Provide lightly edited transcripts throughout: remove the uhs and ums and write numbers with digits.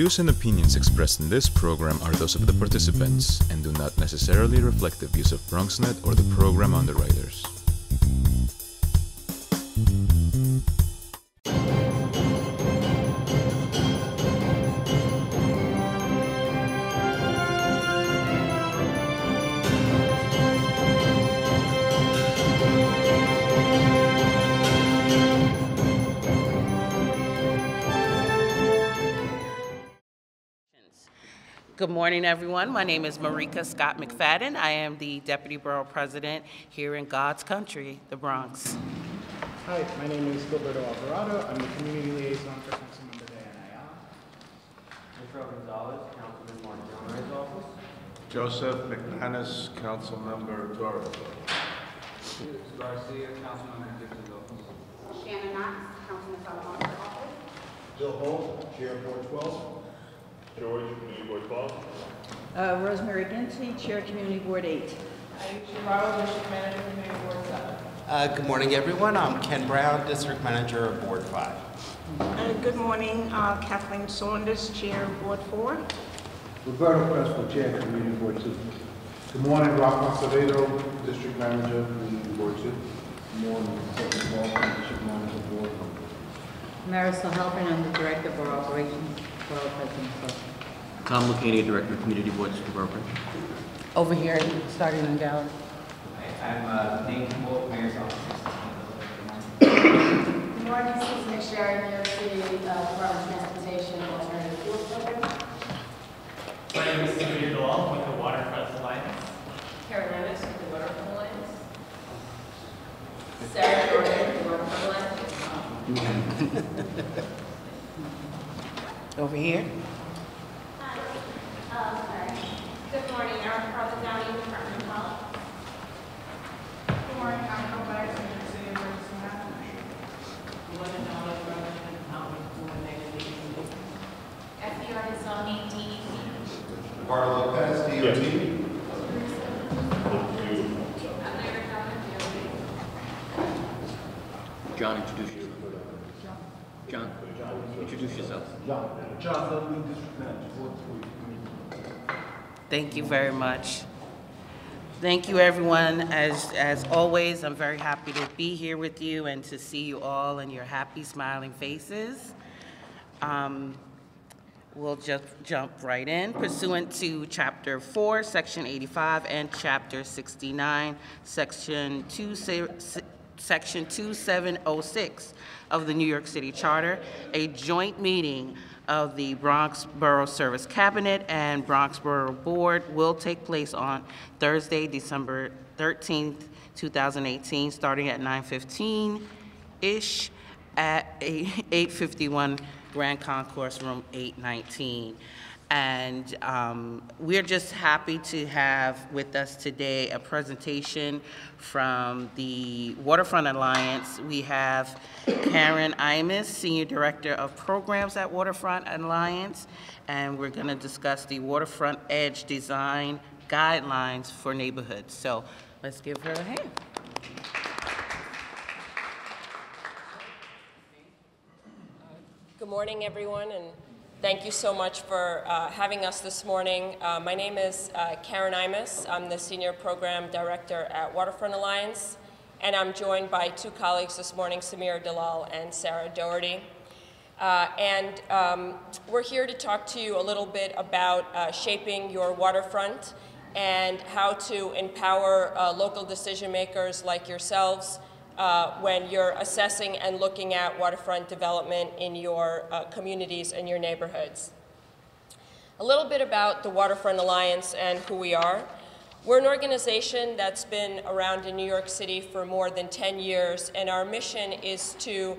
views and opinions expressed in this program are those of the participants and do not necessarily reflect the views of BronxNet or the program underwriters. Good morning, everyone. My name is Marika Scott McFadden. I am the Deputy Borough President here in God's country, the Bronx. Hi, my name is Gilberto Alvarado. I'm the Community Liaison for Councilmember Diana Mr. Gonzalez, Councilman Montgomery's office. Joseph McManus, Councilmember Torres. Garcia, Councilmember Gibson's office. Shannon Knox, Councilman Salamanca's office. Bill Holt, Chair Board 12. George, Community Board 12. Rosemary Ginty, Chair Community Board 8. Chicago, District Manager, Community Board 7. Good morning, everyone. I'm Ken Brown, District Manager of Board 5. Good morning, Kathleen Saunders, Chair Board 4. Roberto Crespo, Chair Community Board 2. Good morning, Rob Acevedo, District Manager, Community Board 2. Good morning, Stephanie Baldwin, District Manager, Board 1. Marisol Halpern, I'm the Director of Borough Operations, Borough President. Tom Lucchini, Director of Community Boards for Borough. Over here, starting in gallery. I'm Dane Kimball, Mayor's office. Good morning, Susan McSherry, New York City Department of Transportation and Alternative Fuels Program. My name is Samir Dalal with the Waterfront Alliance. Karen Ennis with the Waterfront Alliance. Sarah Jordan with the Waterfront Alliance. Over here. Sorry. Good morning, Eric Carlton Downey, Department of Health. Good morning, I'm Bill Bags, New York City Emergency Management. FDR Hizoni, DEP. Barlow Lopez, DOT. John, introduce yourself. John, introduce yourself. John Dudley, District Manager, Board 3. Thank you very much. Thank you, everyone. As always, I'm very happy to be here with you and to see you all and your happy, smiling faces. We'll just jump right in. Pursuant to Chapter 4, Section 85, and Chapter 69, Section 2706 of the New York City Charter, a joint meeting of the Bronx Borough Service Cabinet and Bronx Borough Board will take place on Thursday, December 13th, 2018, starting at 9:15-ish at 851 Grand Concourse Room 819. And we're just happy to have with us today a presentation from the Waterfront Alliance. We have Karen Imus, Senior Director of Programs at Waterfront Alliance, and we're going to discuss the Waterfront Edge Design Guidelines for Neighborhoods. So let's give her a hand. Good morning, everyone, and thank you so much for having us this morning. My name is Karen Imus. I'm the Senior Program Director at Waterfront Alliance, and I'm joined by two colleagues this morning, Samir Dalal and Sarah Doherty. We're here to talk to you a little bit about shaping your waterfront and how to empower local decision makers like yourselves when you're assessing and looking at waterfront development in your communities and your neighborhoods. A little bit about the Waterfront Alliance and who we are. We're an organization that's been around in New York City for more than 10 years, and our mission is to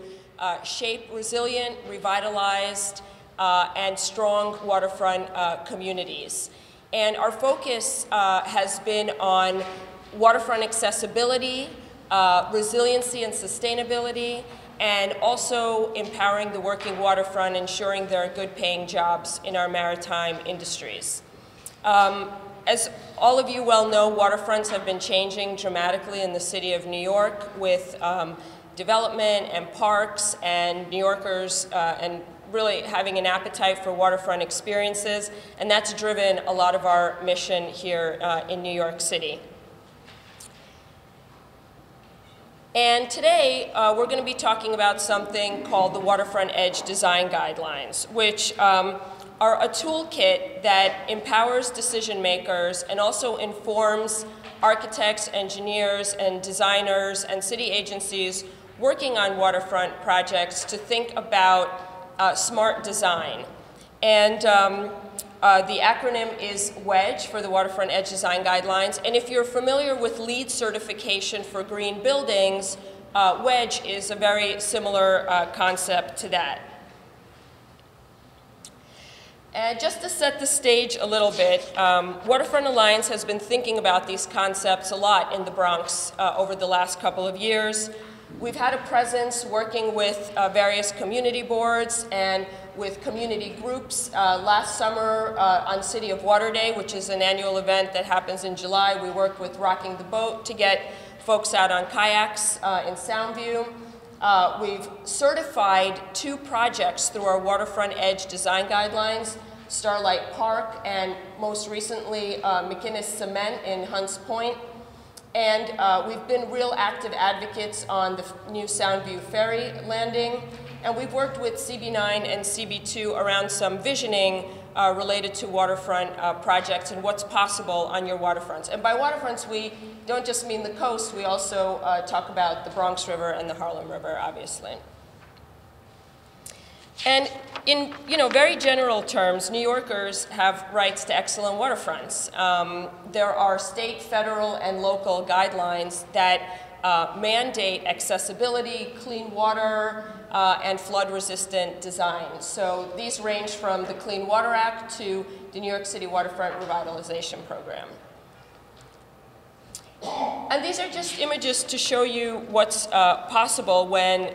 shape resilient, revitalized, and strong waterfront communities. And our focus has been on waterfront accessibility, resiliency and sustainability, and also empowering the working waterfront, ensuring there are good paying jobs in our maritime industries. As all of you well know, waterfronts have been changing dramatically in the city of New York with development and parks, and New Yorkers and really having an appetite for waterfront experiences, and that's driven a lot of our mission here in New York City. And today, we're going to be talking about something called the Waterfront Edge Design Guidelines, which are a toolkit that empowers decision makers and also informs architects, engineers, and designers and city agencies working on waterfront projects to think about smart design. And the acronym is WEDGE for the Waterfront Edge Design Guidelines. And if you're familiar with LEED certification for green buildings, WEDGE is a very similar concept to that. And just to set the stage a little bit, Waterfront Alliance has been thinking about these concepts a lot in the Bronx over the last couple of years. We've had a presence working with various community boards and with community groups. Last summer on City of Water Day, which is an annual event that happens in July, we worked with Rocking the Boat to get folks out on kayaks in Soundview. We've certified 2 projects through our Waterfront Edge Design Guidelines, Starlight Park and most recently McGinnis Cement in Hunts Point. And we've been real active advocates on the new Soundview Ferry landing. And we've worked with CB9 and CB2 around some visioning related to waterfront projects and what's possible on your waterfronts. And by waterfronts, we don't just mean the coast, we also talk about the Bronx River and the Harlem River, obviously. And in very general terms, New Yorkers have rights to excellent waterfronts. There are state, federal, and local guidelines that mandate accessibility, clean water, and flood-resistant design. So these range from the Clean Water Act to the New York City Waterfront Revitalization Program. And these are just images to show you what's possible when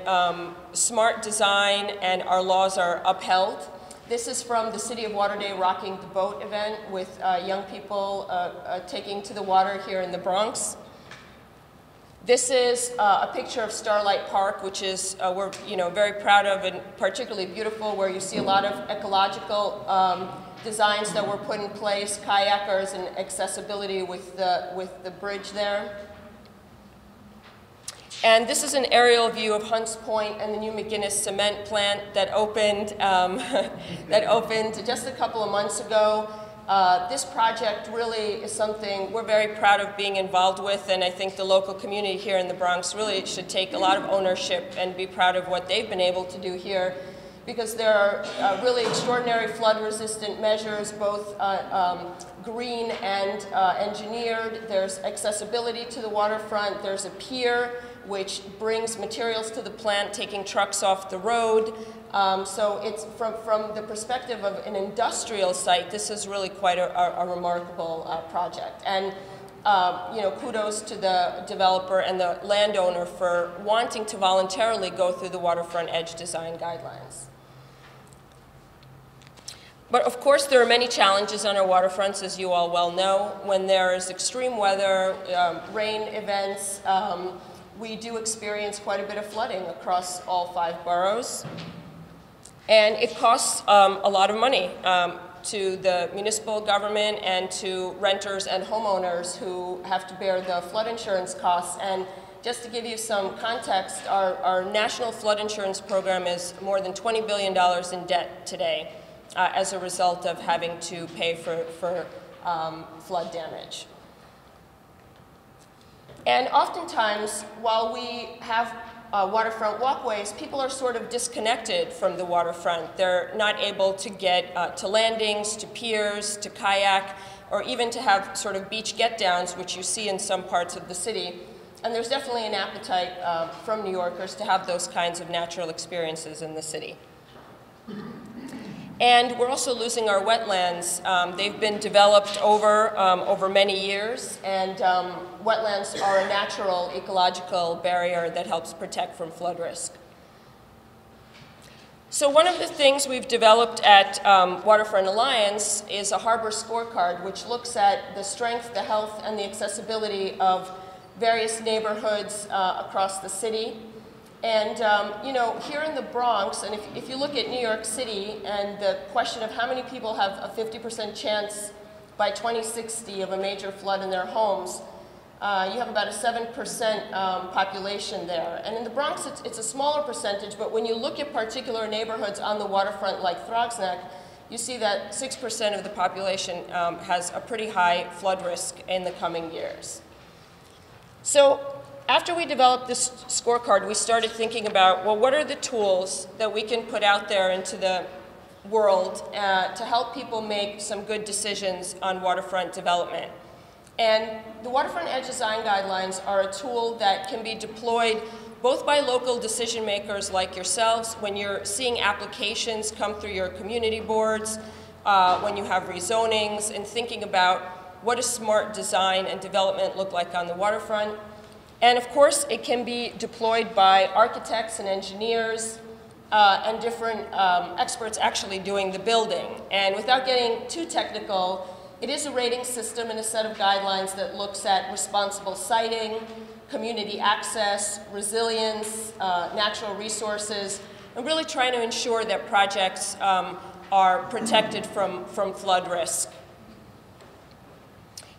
smart design and our laws are upheld. This is from the City of Water Day Rocking the Boat event with young people taking to the water here in the Bronx. This is a picture of Starlight Park, which is we're very proud of and particularly beautiful, where you see a lot of ecological designs that were put in place, kayakers and accessibility with the bridge there. And this is an aerial view of Hunts Point and the new McGinnis cement plant that opened just a couple of months ago. This project really is something we're very proud of being involved with, and I think the local community here in the Bronx really should take a lot of ownership and be proud of what they've been able to do here, because there are really extraordinary flood-resistant measures, both green and engineered. There's accessibility to the waterfront. There's a pier which brings materials to the plant, taking trucks off the road. So it's from the perspective of an industrial site, this is really quite a remarkable project. And kudos to the developer and the landowner for wanting to voluntarily go through the Waterfront Edge Design Guidelines. But of course, there are many challenges on our waterfronts, as you all well know. When there is extreme weather, rain events, we do experience quite a bit of flooding across all 5 boroughs. And it costs a lot of money to the municipal government and to renters and homeowners who have to bear the flood insurance costs. And just to give you some context, our national flood insurance program is more than $20 billion in debt today as a result of having to pay for flood damage. And oftentimes, while we have waterfront walkways, people are sort of disconnected from the waterfront. They're not able to get to landings, to piers, to kayak, or even to have sort of beach get-downs, which you see in some parts of the city. And there's definitely an appetite from New Yorkers to have those kinds of natural experiences in the city. And we're also losing our wetlands. They've been developed over many years, and wetlands are a natural ecological barrier that helps protect from flood risk. So one of the things we've developed at Waterfront Alliance is a harbor scorecard, which looks at the strength, the health, and the accessibility of various neighborhoods across the city. And you know, here in the Bronx, and if you look at New York City and the question of how many people have a 50% chance by 2060 of a major flood in their homes, you have about a 7% population there. And in the Bronx, it's a smaller percentage, but when you look at particular neighborhoods on the waterfront like Throgsneck, you see that 6% of the population has a pretty high flood risk in the coming years. So after we developed this scorecard, we started thinking about, well, what are the tools that we can put out there into the world to help people make some good decisions on waterfront development. And the Waterfront Edge Design Guidelines are a tool that can be deployed both by local decision makers like yourselves when you're seeing applications come through your community boards, when you have rezonings, and thinking about what does smart design and development look like on the waterfront. And of course, it can be deployed by architects and engineers and different experts actually doing the building. And without getting too technical, it is a rating system and a set of guidelines that looks at responsible siting, community access, resilience, natural resources, and really trying to ensure that projects are protected from flood risk.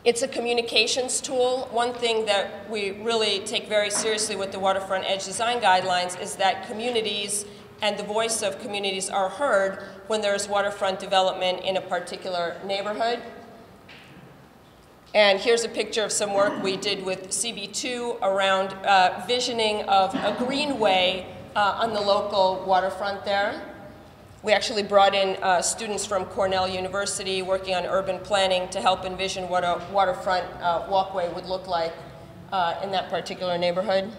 It's a communications tool. One thing that we really take very seriously with the Waterfront Edge Design Guidelines is that communities and the voice of communities are heard when there's waterfront development in a particular neighborhood. And here's a picture of some work we did with CB2 around visioning of a greenway on the local waterfront there. We actually brought in students from Cornell University working on urban planning to help envision what a waterfront walkway would look like in that particular neighborhood.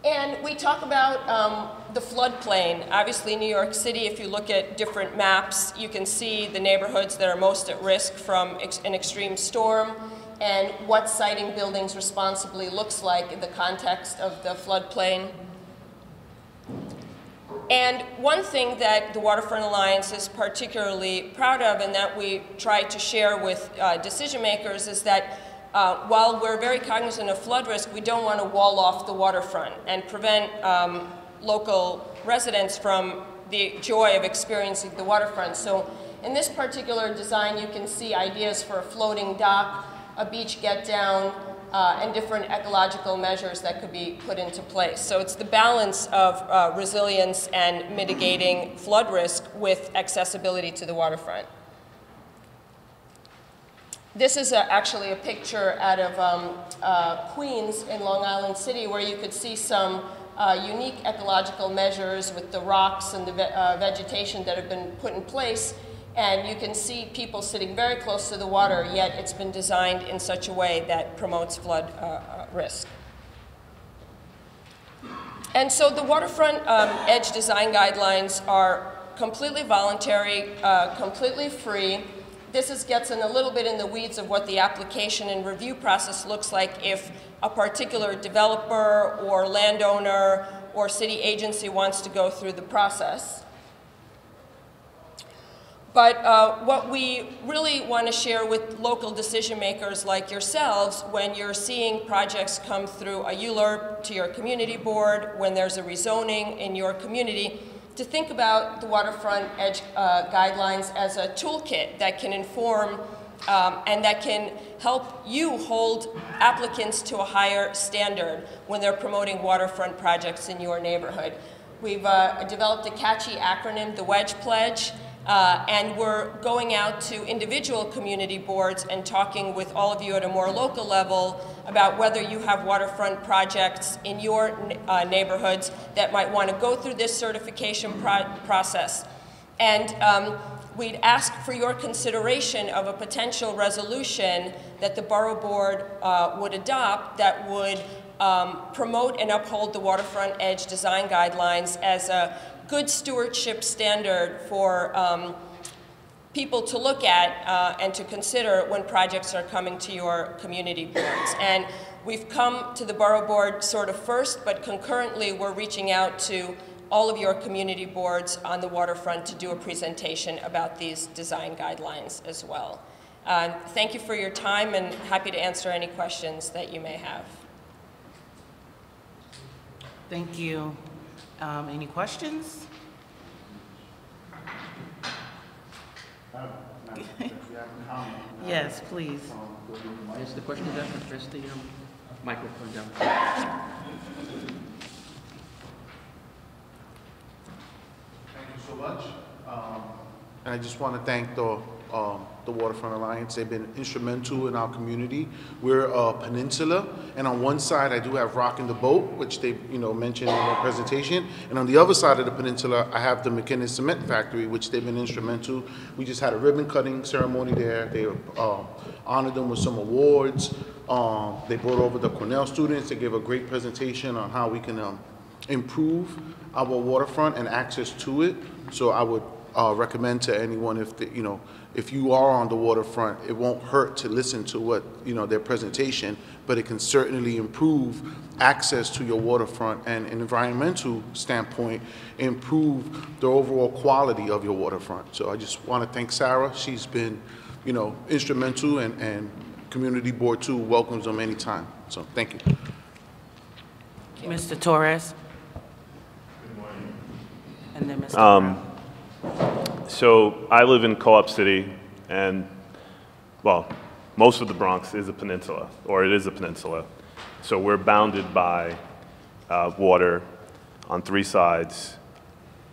And we talk about the floodplain. Obviously, New York City, if you look at different maps, you can see the neighborhoods that are most at risk from an extreme storm and what siting buildings responsibly looks like in the context of the floodplain. And one thing that the Waterfront Alliance is particularly proud of and that we try to share with decision makers is that while we're very cognizant of flood risk, we don't want to wall off the waterfront and prevent local residents from the joy of experiencing the waterfront. So in this particular design, you can see ideas for a floating dock, a beach get down, and different ecological measures that could be put into place. So it's the balance of resilience and mitigating flood risk with accessibility to the waterfront. This is actually a picture out of Queens in Long Island City where you could see some unique ecological measures with the rocks and the vegetation that have been put in place. And you can see people sitting very close to the water, yet it's been designed in such a way that promotes flood risk. And so the Waterfront Edge Design Guidelines are completely voluntary, completely free. This gets in a little bit in the weeds of what the application and review process looks like if a particular developer or landowner or city agency wants to go through the process. But what we really want to share with local decision makers like yourselves when you're seeing projects come through a ULURP to your community board, when there's a rezoning in your community, to think about the Waterfront Edge Guidelines as a toolkit that can inform and that can help you hold applicants to a higher standard when they're promoting waterfront projects in your neighborhood. We've developed a catchy acronym, the Wedge Pledge, and we're going out to individual community boards and talking with all of you at a more local level about whether you have waterfront projects in your neighborhoods that might want to go through this certification process. And we'd ask for your consideration of a potential resolution that the Borough Board would adopt that would promote and uphold the Waterfront Edge Design Guidelines as a good stewardship standard for people to look at and to consider when projects are coming to your community boards. And we've come to the Borough Board sort of first, but concurrently we're reaching out to all of your community boards on the waterfront to do a presentation about these design guidelines as well. Thank you for your time and happy to answer any questions that you may have. Thank you. Any questions? Yes, please. Yes, the question is after, press the microphone down. Thank you so much. And I just want to thank the Waterfront Alliance. They've been instrumental in our community. We're a peninsula, and on one side I do have Rockin' the Boat, which they mentioned in their presentation, and on the other side of the peninsula I have the McGinnis Cement Factory, which they've been instrumental. We just had a ribbon cutting ceremony there. They honored them with some awards. They brought over the Cornell students. They gave a great presentation on how we can improve our waterfront and access to it. So I would recommend to anyone, if you are on the waterfront, it won't hurt to listen to what their presentation, but it can certainly improve access to your waterfront and an environmental standpoint, improve the overall quality of your waterfront. So I just want to thank Sarah. She's been instrumental, and Community Board 2 welcomes them anytime. So thank you. Mr. Torres. Good morning. And then Mr. Brown. So I live in Co-op City, and well, most of the Bronx is a peninsula, or it is a peninsula. So we're bounded by water on 3 sides.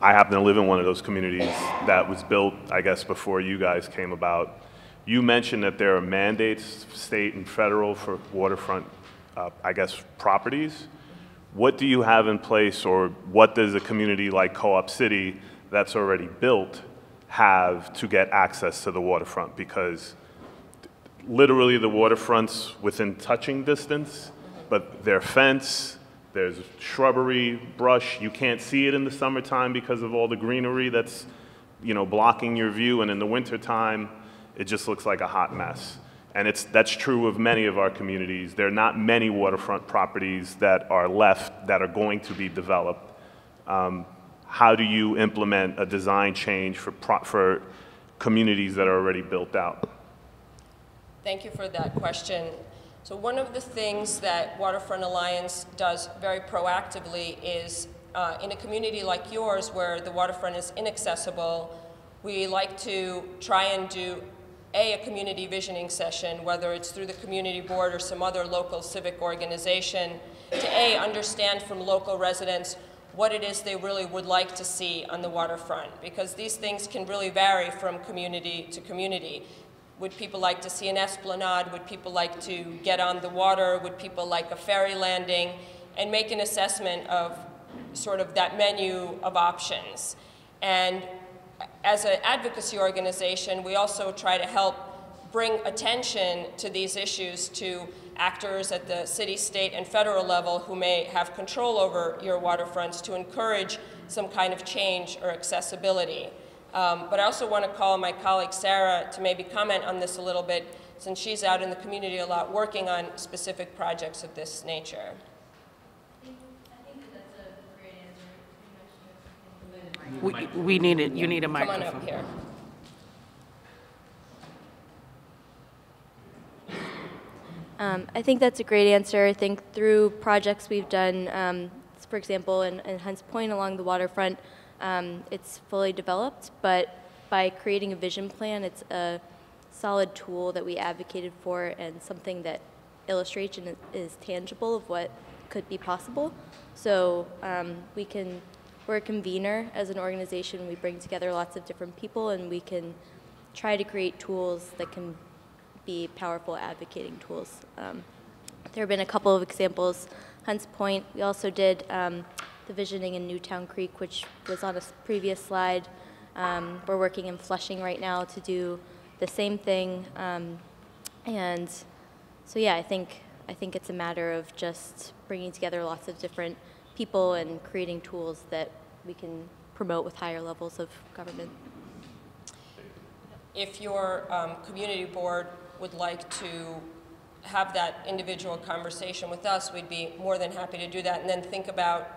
I happen to live in one of those communities that was built, I guess, before you guys came about. You mentioned that there are mandates, state and federal, for waterfront, I guess, properties. What do you have in place, or what does a community like Co-op City that's already built have to get access to the waterfront? Because literally the waterfront's within touching distance, but there's fence, there's shrubbery, brush. You can't see it in the summertime because of all the greenery that's blocking your view, and in the wintertime it just looks like a hot mess. And that's true of many of our communities. There are not many waterfront properties that are left that are going to be developed. How do you implement a design change for communities that are already built out? Thank you for that question. So one of the things that Waterfront Alliance does very proactively is in a community like yours where the waterfront is inaccessible, we like to try and do a community visioning session, whether it's through the community board or some other local civic organization, to understand from local residents what it is they really would like to see on the waterfront, because these things can really vary from community to community. Would people like to see an esplanade? Would people like to get on the water? Would people like a ferry landing? And make an assessment of sort of that menu of options. And as an advocacy organization, we also try to help bring attention to these issues to actors at the city, state, and federal level who may have control over your waterfronts to encourage some kind of change or accessibility. But I also want to call my colleague Sarah to maybe comment on this a little bit, since she's out in the community a lot working on specific projects of this nature. We need it. You need a microphone. Come on up here. I think that's a great answer. I think through projects we've done, for example, in Hunts Point along the waterfront, it's fully developed, but by creating a vision plan, it's a solid tool that we advocated for and something that illustrates and is tangible of what could be possible. So we're a convener as an organization. We bring together lots of different people, and we can try to create tools that can be powerful advocating tools. There have been a couple of examples. Hunts Point, we also did the visioning in Newtown Creek, which was on a previous slide. We're working in Flushing right now to do the same thing. And so yeah, I think it's a matter of just bringing together lots of different people and creating tools that we can promote with higher levels of government. If your community board would like to have that individual conversation with us, we'd be more than happy to do that, and then think about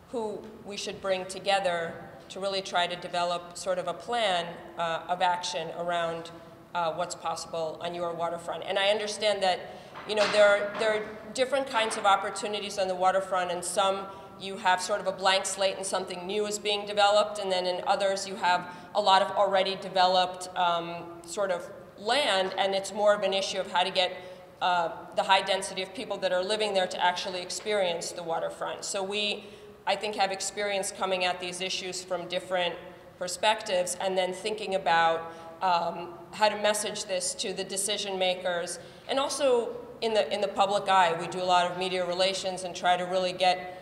who we should bring together to really try to develop sort of a plan of action around what's possible on your waterfront. And I understand that there are different kinds of opportunities on the waterfront, and some you have sort of a blank slate and something new is being developed, and then in others you have a lot of already developed sort of land, and it's more of an issue of how to get the high density of people that are living there to actually experience the waterfront. So we, I think, have experience coming at these issues from different perspectives, and then thinking about how to message this to the decision makers, and also in the public eye. We do a lot of media relations and try to really get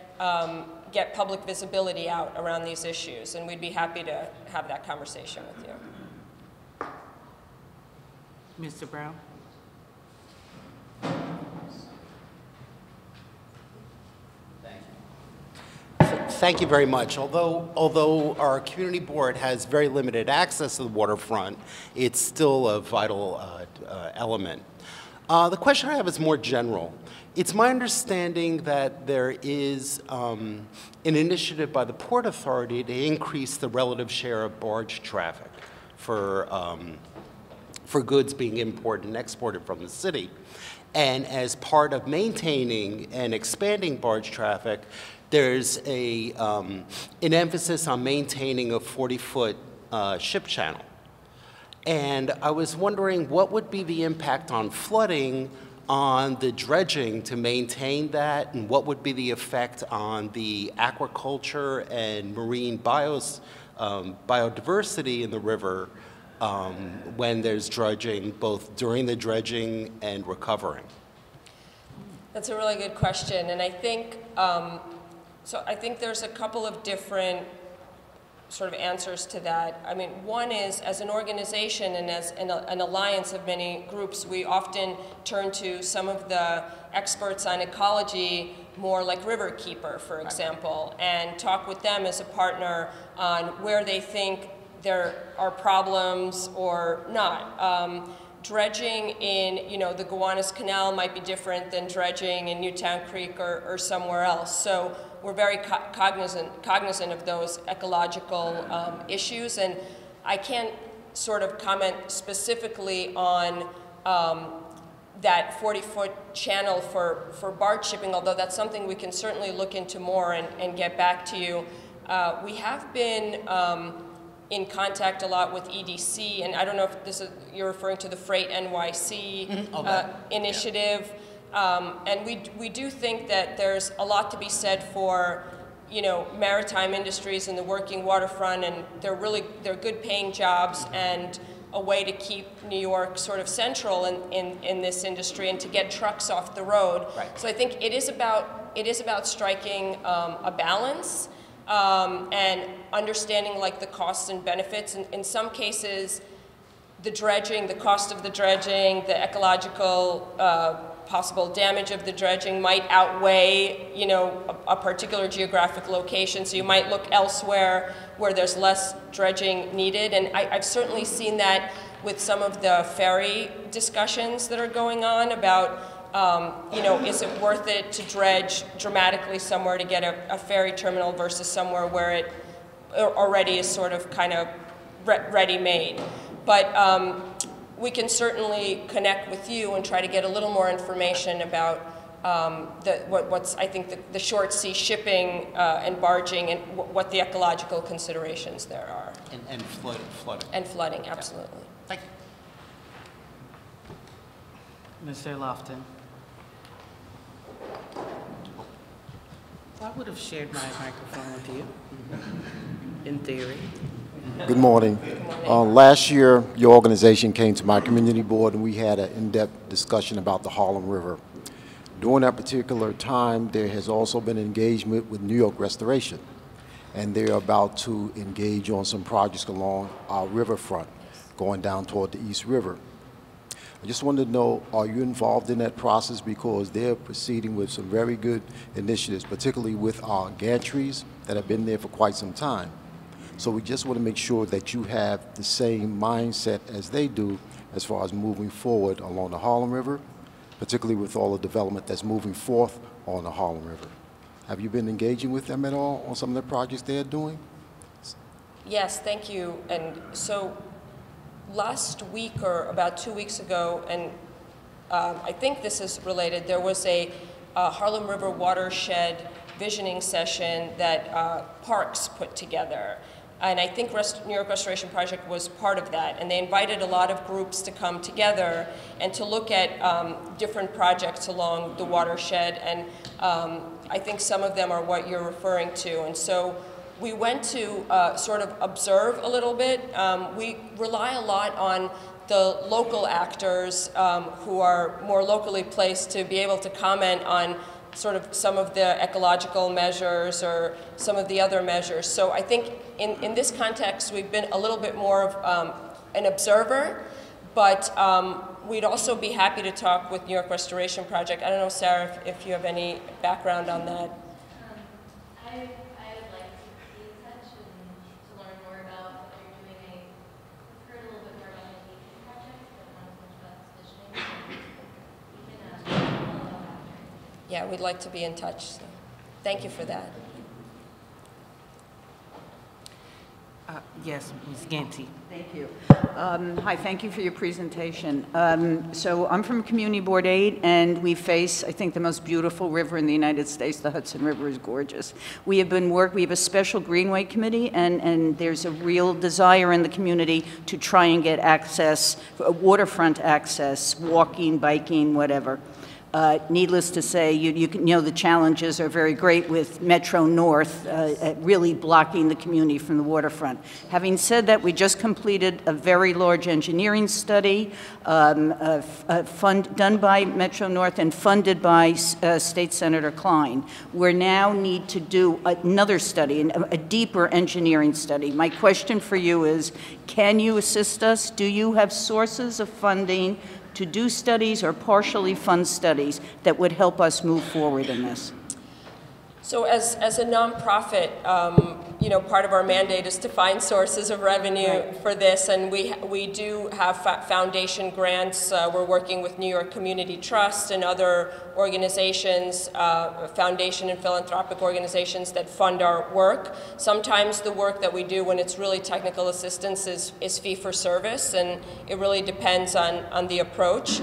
public visibility out around these issues, and we'd be happy to have that conversation with you. Mr. Brown? Thank you very much. Although our community board has very limited access to the waterfront, it's still a vital element. The question I have is more general. It's my understanding that there is an initiative by the Port Authority to increase the relative share of barge traffic for goods being imported and exported from the city. And as part of maintaining and expanding barge traffic, there's an emphasis on maintaining a 40-foot ship channel. And I was wondering what would be the impact on flooding on the dredging to maintain that, and what would be the effect on the aquaculture and marine biodiversity in the river when there's dredging, both during the dredging and recovering? That's a really good question, and I think so I think there's a couple of different sort of answers to that. I mean, one is, as an organization and as an alliance of many groups, we often turn to some of the experts on ecology, more like Riverkeeper, for example, and talk with them as a partner on where they think there are problems or not. Dredging in, the Gowanus Canal might be different than dredging in Newtown Creek or somewhere else. So we're very cognizant of those ecological issues, and I can't sort of comment specifically on that 40-foot channel for barge shipping, although that's something we can certainly look into more and get back to you. We have been in contact a lot with EDC, and I don't know if you're referring to the Freight NYC initiative. And we do think that there's a lot to be said for, maritime industries in the working waterfront, and they're good paying jobs and a way to keep New York sort of central in this industry and to get trucks off the road. Right. So I think it is about striking a balance and understanding like the costs and benefits. In some cases, the dredging, the cost of the dredging, the ecological possible damage of the dredging might outweigh, a particular geographic location. So you might look elsewhere where there's less dredging needed. And I've certainly seen that with some of the ferry discussions that are going on about, is it worth it to dredge dramatically somewhere to get a ferry terminal versus somewhere where it already is sort of kind of ready-made. But we can certainly connect with you and try to get a little more information about what's I think the short sea shipping and barging and what the ecological considerations there are. And flooding. And flooding, absolutely. Thank you. Mr. Lofton. I would have shared my microphone with you, in theory. Good morning. Last year, your organization came to my community board and we had an in-depth discussion about the Harlem River. During that particular time, there has also been engagement with New York Restoration, and they're about to engage on some projects along our riverfront, going down toward the East River. I just wanted to know, are you involved in that process? Because they're proceeding with some very good initiatives, particularly with our gantries that have been there for quite some time. So we just want to make sure that you have the same mindset as they do as far as moving forward along the Harlem River, particularly with all the development that's moving forth on the Harlem River. Have you been engaging with them at all on some of the projects they're doing? Yes, thank you. And so last week or about 2 weeks ago, and I think this is related, there was a Harlem River Watershed visioning session that Parks put together. And I think New York Restoration Project was part of that. And they invited a lot of groups to come together and to look at different projects along the watershed. And I think some of them are what you're referring to. And so we went to sort of observe a little bit. We rely a lot on the local actors who are more locally placed to be able to comment on sort of some of the ecological measures or some of the other measures. So I think in this context, we've been a little bit more of an observer, but we'd also be happy to talk with New York Restoration Project. I don't know, Sarah, if you have any background on that. I would like to be in touch and to learn more about what you're doing. I've heard a little bit more about the engagement project, but not as much about this visioning. We can follow up after. Yeah, we'd like to be in touch. So thank you for that. Yes, Ms. Ganti. Thank you. Hi, thank you for your presentation. So I'm from Community Board 8, and we face, I think, the most beautiful river in the United States. The Hudson River is gorgeous. We have a special Greenway committee, and there's a real desire in the community to try and get access, waterfront access, walking, biking, whatever. Needless to say, you know the challenges are very great with Metro North really blocking the community from the waterfront. Having said that, we just completed a very large engineering study done by Metro North and funded by State Senator Klein. We now need to do another study, a deeper engineering study. My question for you is, can you assist us? Do you have sources of funding to do studies or partially fund studies that would help us move forward in this? So as a nonprofit, you know, part of our mandate is to find sources of revenue for this, and we do have foundation grants. We're working with New York Community Trust and other organizations, foundation and philanthropic organizations that fund our work. Sometimes the work that we do when it's really technical assistance is fee for service, and it really depends on the approach.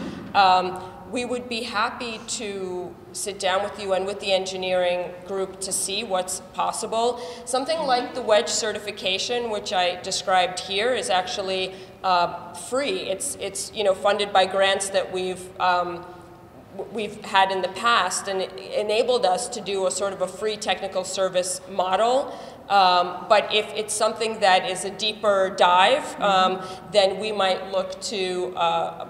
We would be happy to sit down with you and with the engineering group to see what's possible. Something like the Wedge Certification, which I described here, is actually free. It's you know, funded by grants that we've had in the past, and it enabled us to do a sort of a free technical service model. But if it's something that is a deeper dive, then we might look to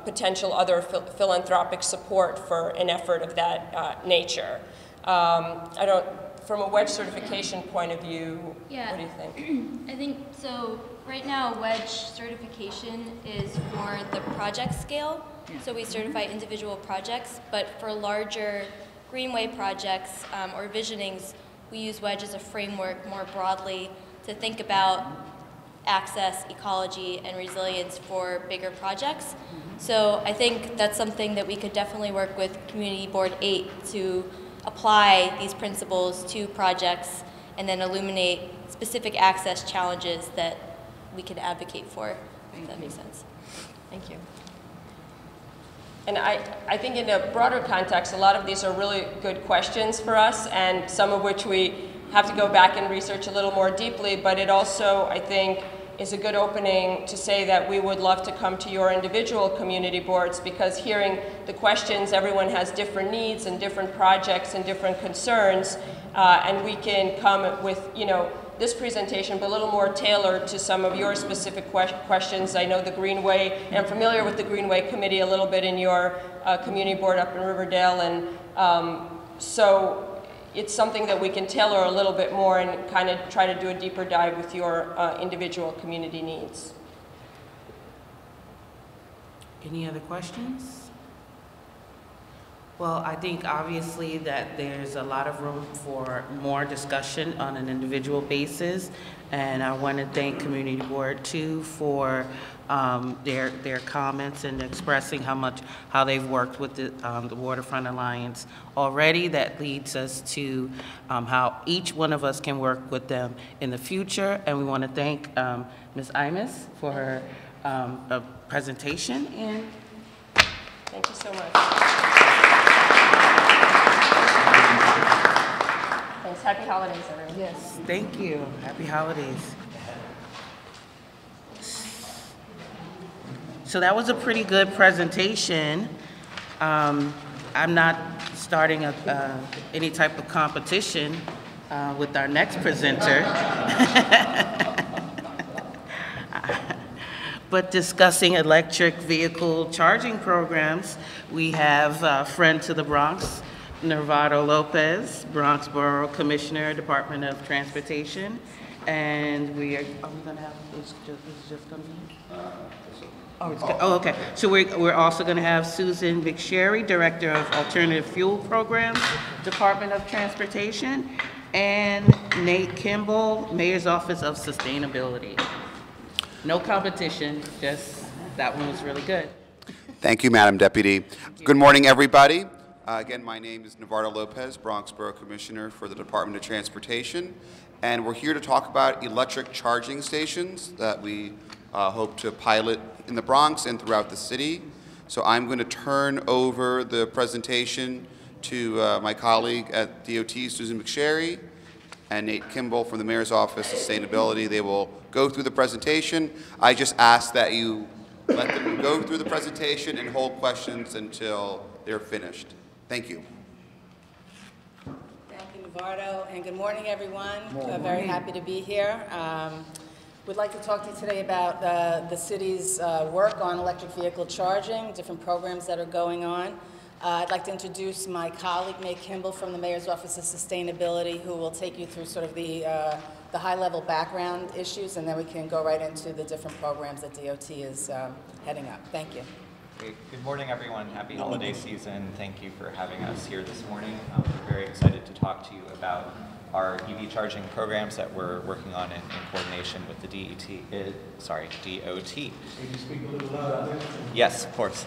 potential other philanthropic support for an effort of that nature. From a Wedge Certification point of view, what do you think? I think, so right now Wedge Certification is for the project scale. So we certify individual projects, but for larger Greenway projects or visionings, we use Wedge as a framework more broadly to think about access, ecology, and resilience for bigger projects. So I think that's something that we could definitely work with Community Board 8 to apply these principles to projects and then illuminate specific access challenges that we can advocate for, if that makes sense. Thank you. And I think in a broader context, a lot of these are really good questions for us, and some of which we have to go back and research a little more deeply, but it also, I think, is a good opening to say that we would love to come to your individual community boards, because hearing the questions, everyone has different needs and different projects and different concerns, and we can come with, you know, this presentation, but a little more tailored to some of your specific questions. I know the Greenway, and I'm familiar with the Greenway Committee a little bit in your community board up in Riverdale, and so it's something that we can tailor a little bit more and kind of try to do a deeper dive with your individual community needs. Any other questions? Well, I think obviously that there's a lot of room for more discussion on an individual basis, and I want to thank Community Board 2 for their comments and expressing how they've worked with the Waterfront Alliance already. That leads us to how each one of us can work with them in the future, and we want to thank Ms. Imus for her presentation. And thank you so much. Thanks. Happy holidays, everyone. Yes, thank you. Happy holidays. So that was a pretty good presentation. I'm not starting any type of competition with our next presenter. But discussing electric vehicle charging programs, we have a friend to the Bronx, Nervado Lopez, Bronx Borough Commissioner, Department of Transportation. And are we going to have, is just going to be? Okay. So we're also going to have Susan McSherry, Director of Alternative Fuel Programs, Department of Transportation, and Nate Kimball, Mayor's Office of Sustainability. No competition, just that one was really good. Thank you, Madam Deputy. Good morning, everybody. Again, my name is Navarro Lopez, Bronx Borough Commissioner for the Department of Transportation, and we're here to talk about electric charging stations that we hope to pilot in the Bronx and throughout the city. So I'm going to turn over the presentation to my colleague at DOT, Susan McSherry, and Nate Kimball from the Mayor's Office of Sustainability. They will go through the presentation. I just ask that you let them go through the presentation and hold questions until they're finished. Thank you. Thank you, Navarro, and good morning, everyone. Very happy to be here. We'd like to talk to you today about the city's work on electric vehicle charging, different programs that are going on. I'd like to introduce my colleague, Nate Kimball, from the Mayor's Office of Sustainability, who will take you through sort of the high-level background issues, and then we can go right into the different programs that DOT is heading up. Thank you. Great. Good morning, everyone. Happy holiday season. Thank you for having us here this morning. We're very excited to talk to you about our EV charging programs that we're working on in coordination with the DOT. Can you speak a little louder? Yes, of course.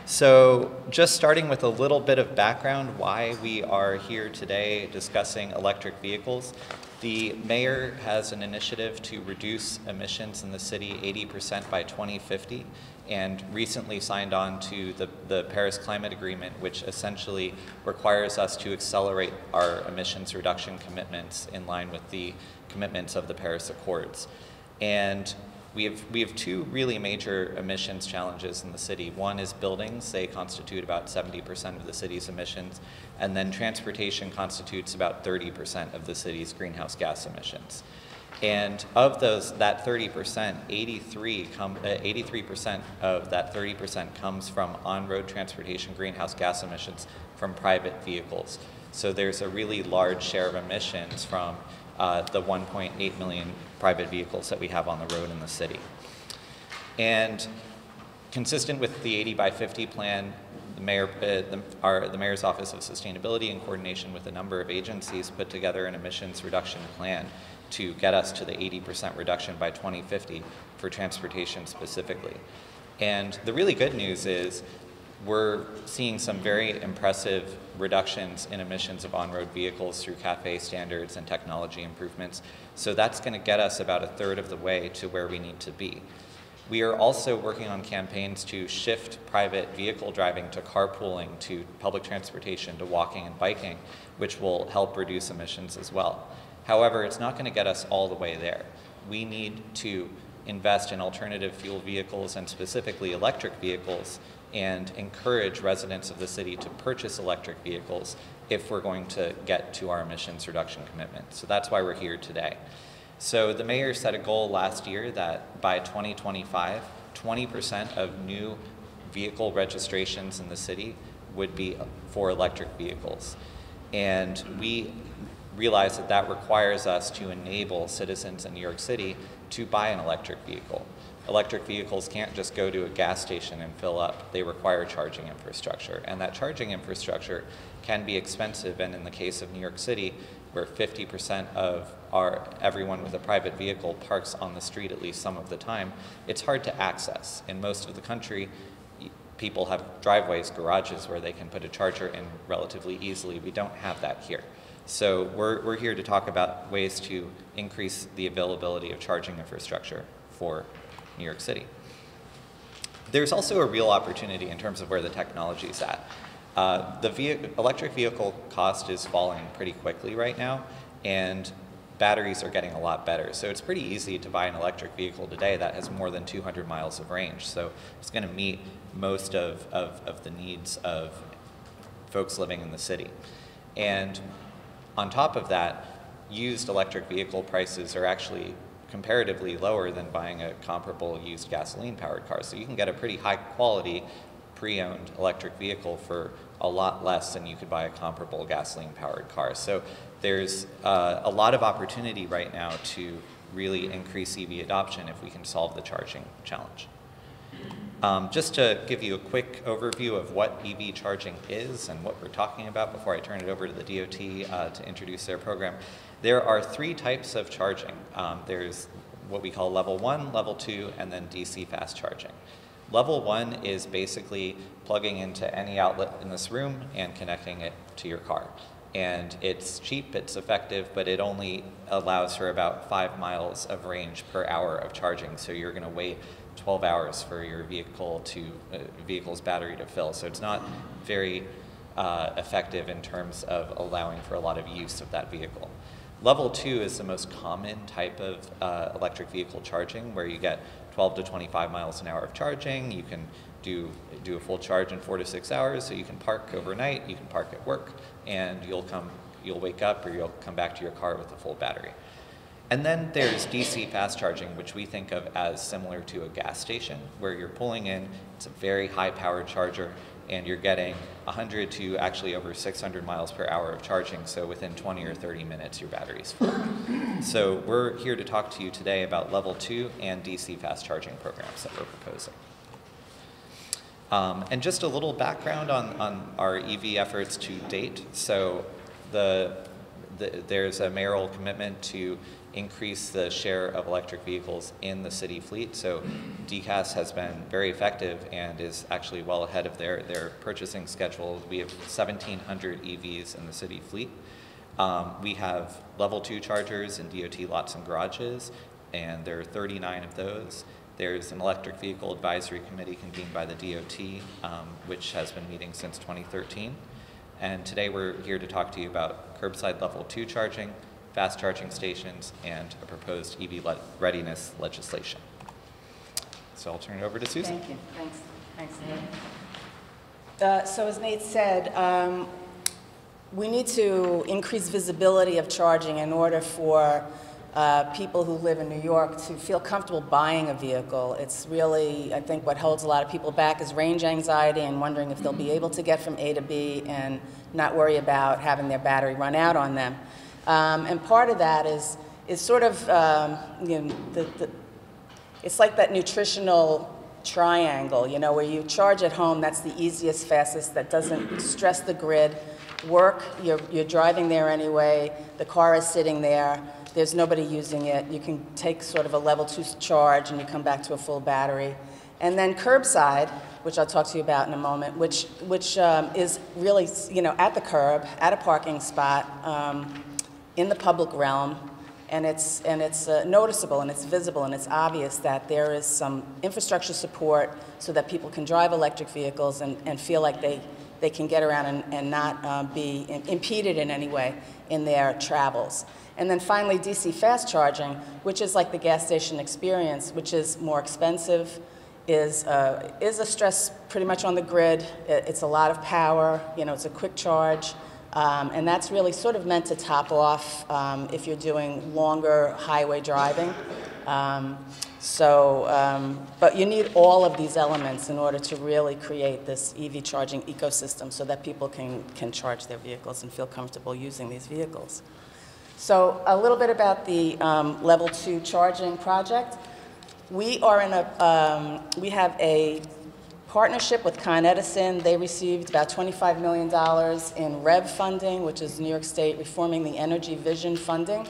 So just starting with a little bit of background why we are here today discussing electric vehicles. The mayor has an initiative to reduce emissions in the city 80% by 2050 and recently signed on to the Paris Climate Agreement, which essentially requires us to accelerate our emissions reduction commitments in line with the commitments of the Paris Accords. And we have two really major emissions challenges in the city. One is buildings. They constitute about 70% of the city's emissions. And then transportation constitutes about 30% of the city's greenhouse gas emissions. And of that 30%, 83% of that 30% comes from on-road transportation greenhouse gas emissions from private vehicles. So there's a really large share of emissions from the 1.8 million private vehicles that we have on the road in the city. And consistent with the 80 by 50 plan, the Mayor's Office of Sustainability, in coordination with a number of agencies, put together an emissions reduction plan to get us to the 80% reduction by 2050 for transportation specifically. And the really good news is we're seeing some very impressive reductions in emissions of on-road vehicles through CAFE standards and technology improvements. So that's going to get us about a third of the way to where we need to be. We are also working on campaigns to shift private vehicle driving to carpooling, to public transportation, to walking and biking, which will help reduce emissions as well. However, it's not going to get us all the way there. We need to invest in alternative fuel vehicles and specifically electric vehicles and encourage residents of the city to purchase electric vehicles if we're going to get to our emissions reduction commitment. So that's why we're here today. So the mayor set a goal last year that by 2025, 20% of new vehicle registrations in the city would be for electric vehicles. And we realize that that requires us to enable citizens in New York City to buy an electric vehicle. Electric vehicles can't just go to a gas station and fill up. They require charging infrastructure. And that charging infrastructure can be expensive. And in the case of New York City, where 50% of everyone with a private vehicle parks on the street at least some of the time, it's hard to access. In most of the country, people have driveways, garages where they can put a charger in relatively easily. We don't have that here. So we're here to talk about ways to increase the availability of charging infrastructure for New York City. There's also a real opportunity in terms of where the technology is at. Electric vehicle cost is falling pretty quickly right now, and batteries are getting a lot better. So it's pretty easy to buy an electric vehicle today that has more than 200 miles of range. So it's going to meet most of the needs of folks living in the city. And on top of that, used electric vehicle prices are actually comparatively lower than buying a comparable used gasoline-powered car. So you can get a pretty high-quality pre-owned electric vehicle for a lot less than you could buy a comparable gasoline-powered car. So there's a lot of opportunity right now to really increase EV adoption if we can solve the charging challenge. Just to give you a quick overview of what EV charging is and what we're talking about before I turn it over to the DOT to introduce their program, there are 3 types of charging. There's what we call level 1, level 2, and then DC fast charging. Level 1 is basically plugging into any outlet in this room and connecting it to your car. And it's cheap, it's effective, but it only allows for about 5 miles of range per hour of charging. So you're going to wait 12 hours for your vehicle's battery to fill. So it's not very effective in terms of allowing for a lot of use of that vehicle. Level 2 is the most common type of electric vehicle charging, where you get 12 to 25 miles an hour of charging. You can do a full charge in 4 to 6 hours, so you can park overnight, you can park at work, and you'll wake up or you'll come back to your car with a full battery. And then there's DC fast charging, which we think of as similar to a gas station, where you're pulling in, it's a very high-powered charger, and you're getting 100 to actually over 600 miles per hour of charging, so within 20 or 30 minutes your battery's full. So we're here to talk to you today about level 2 and DC fast charging programs that we're proposing. And just a little background on our EV efforts to date. So there's a mayoral commitment to increase the share of electric vehicles in the city fleet. So DCAS has been very effective and is actually well ahead of their purchasing schedule. We have 1,700 EVs in the city fleet. We have level 2 chargers in DOT lots and garages, and there are 39 of those. There's an electric vehicle advisory committee convened by the DOT, which has been meeting since 2013. And today we're here to talk to you about curbside level 2 charging, fast charging stations, and a proposed EV readiness legislation. So I'll turn it over to Susan. Thank you. Thanks, Nate. So as Nate said, we need to increase visibility of charging in order for people who live in New York to feel comfortable buying a vehicle. It's really, I think, what holds a lot of people back is range anxiety and wondering if they'll be able to get from A to B and not worry about having their battery run out on them. And part of that is sort of, it's like that nutritional triangle, where you charge at home, that's the easiest, fastest, that doesn't stress the grid. Work, you're driving there anyway, the car is sitting there, there's nobody using it. You can take sort of a level 2 charge and you come back to a full battery. And then curbside, which I'll talk to you about in a moment, which is really, at the curb, at a parking spot, in the public realm, and it's noticeable and it's visible and it's obvious that there is some infrastructure support so that people can drive electric vehicles and feel like they can get around and not be impeded in any way in their travels. And then finally, DC fast charging, which is like the gas station experience, which is more expensive, is a stress pretty much on the grid. It's a lot of power, it's a quick charge. And that's really sort of meant to top off if you're doing longer highway driving. But you need all of these elements in order to really create this EV charging ecosystem so that people can charge their vehicles and feel comfortable using these vehicles. So a little bit about the level 2 charging project. We have a partnership with Con Edison. They received about $25 million in REV funding, which is New York State Reforming the Energy Vision funding,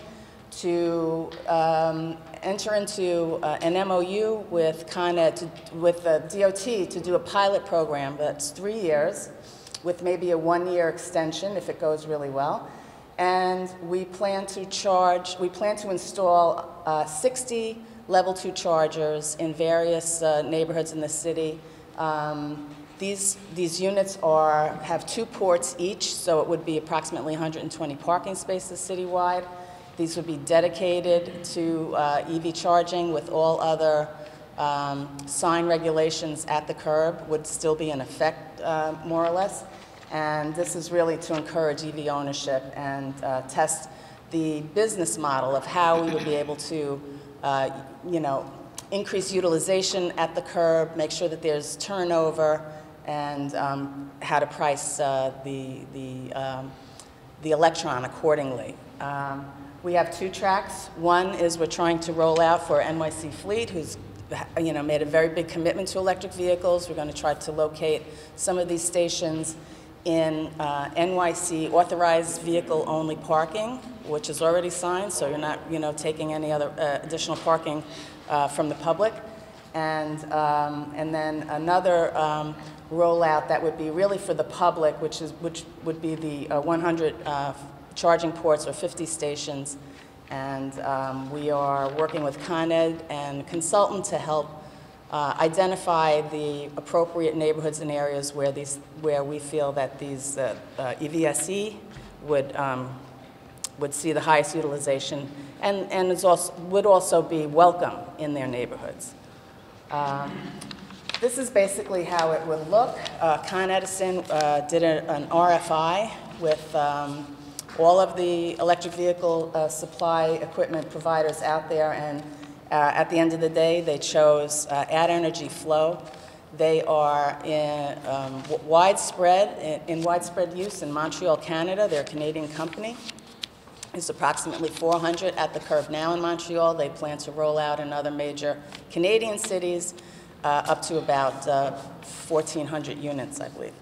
to enter into an MOU with with the DOT to do a pilot program that's 3 years with maybe a 1-year extension if it goes really well. And we plan to install 60 level 2 chargers in various neighborhoods in the city These units have 2 ports each, so it would be approximately 120 parking spaces citywide. These would be dedicated to EV charging, with all other sign regulations at the curb would still be in effect, more or less. And this is really to encourage EV ownership and test the business model of how we would be able to, increase utilization at the curb, make sure that there's turnover, and how to price the electron accordingly. We have 2 tracks. One is we're trying to roll out for NYC Fleet, who's made a very big commitment to electric vehicles. We're going to try to locate some of these stations in NYC authorized vehicle only parking, which is already signed, so you're not taking any other additional parking from the public. And then another rollout that would be really for the public, which would be the 100 charging ports or 50 stations. And we are working with Con Ed and a consultant to help identify the appropriate neighborhoods and areas where we feel that these EVSE would see the highest utilization and would also be welcome in their neighborhoods. This is basically how it would look. Con Edison did an RFI with all of the electric vehicle supply equipment providers out there, and at the end of the day, they chose Add Energy Flow. They are in widespread use in Montreal, Canada. They're a Canadian company. There's approximately 400 at the curb now in Montreal. They plan to roll out in other major Canadian cities, up to about 1,400 units, I believe.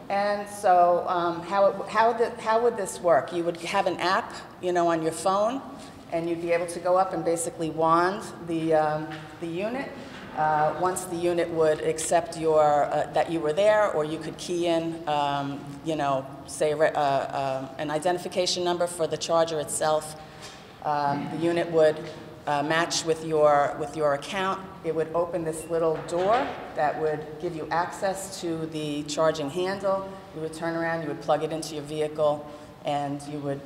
And so how would this work? You would have an app, on your phone, and you'd be able to go up and basically wand the unit. Once the unit would accept that you were there, or you could key in, say an identification number for the charger itself. The unit would match with your account. It would open this little door that would give you access to the charging handle. You would turn around, you would plug it into your vehicle, and you would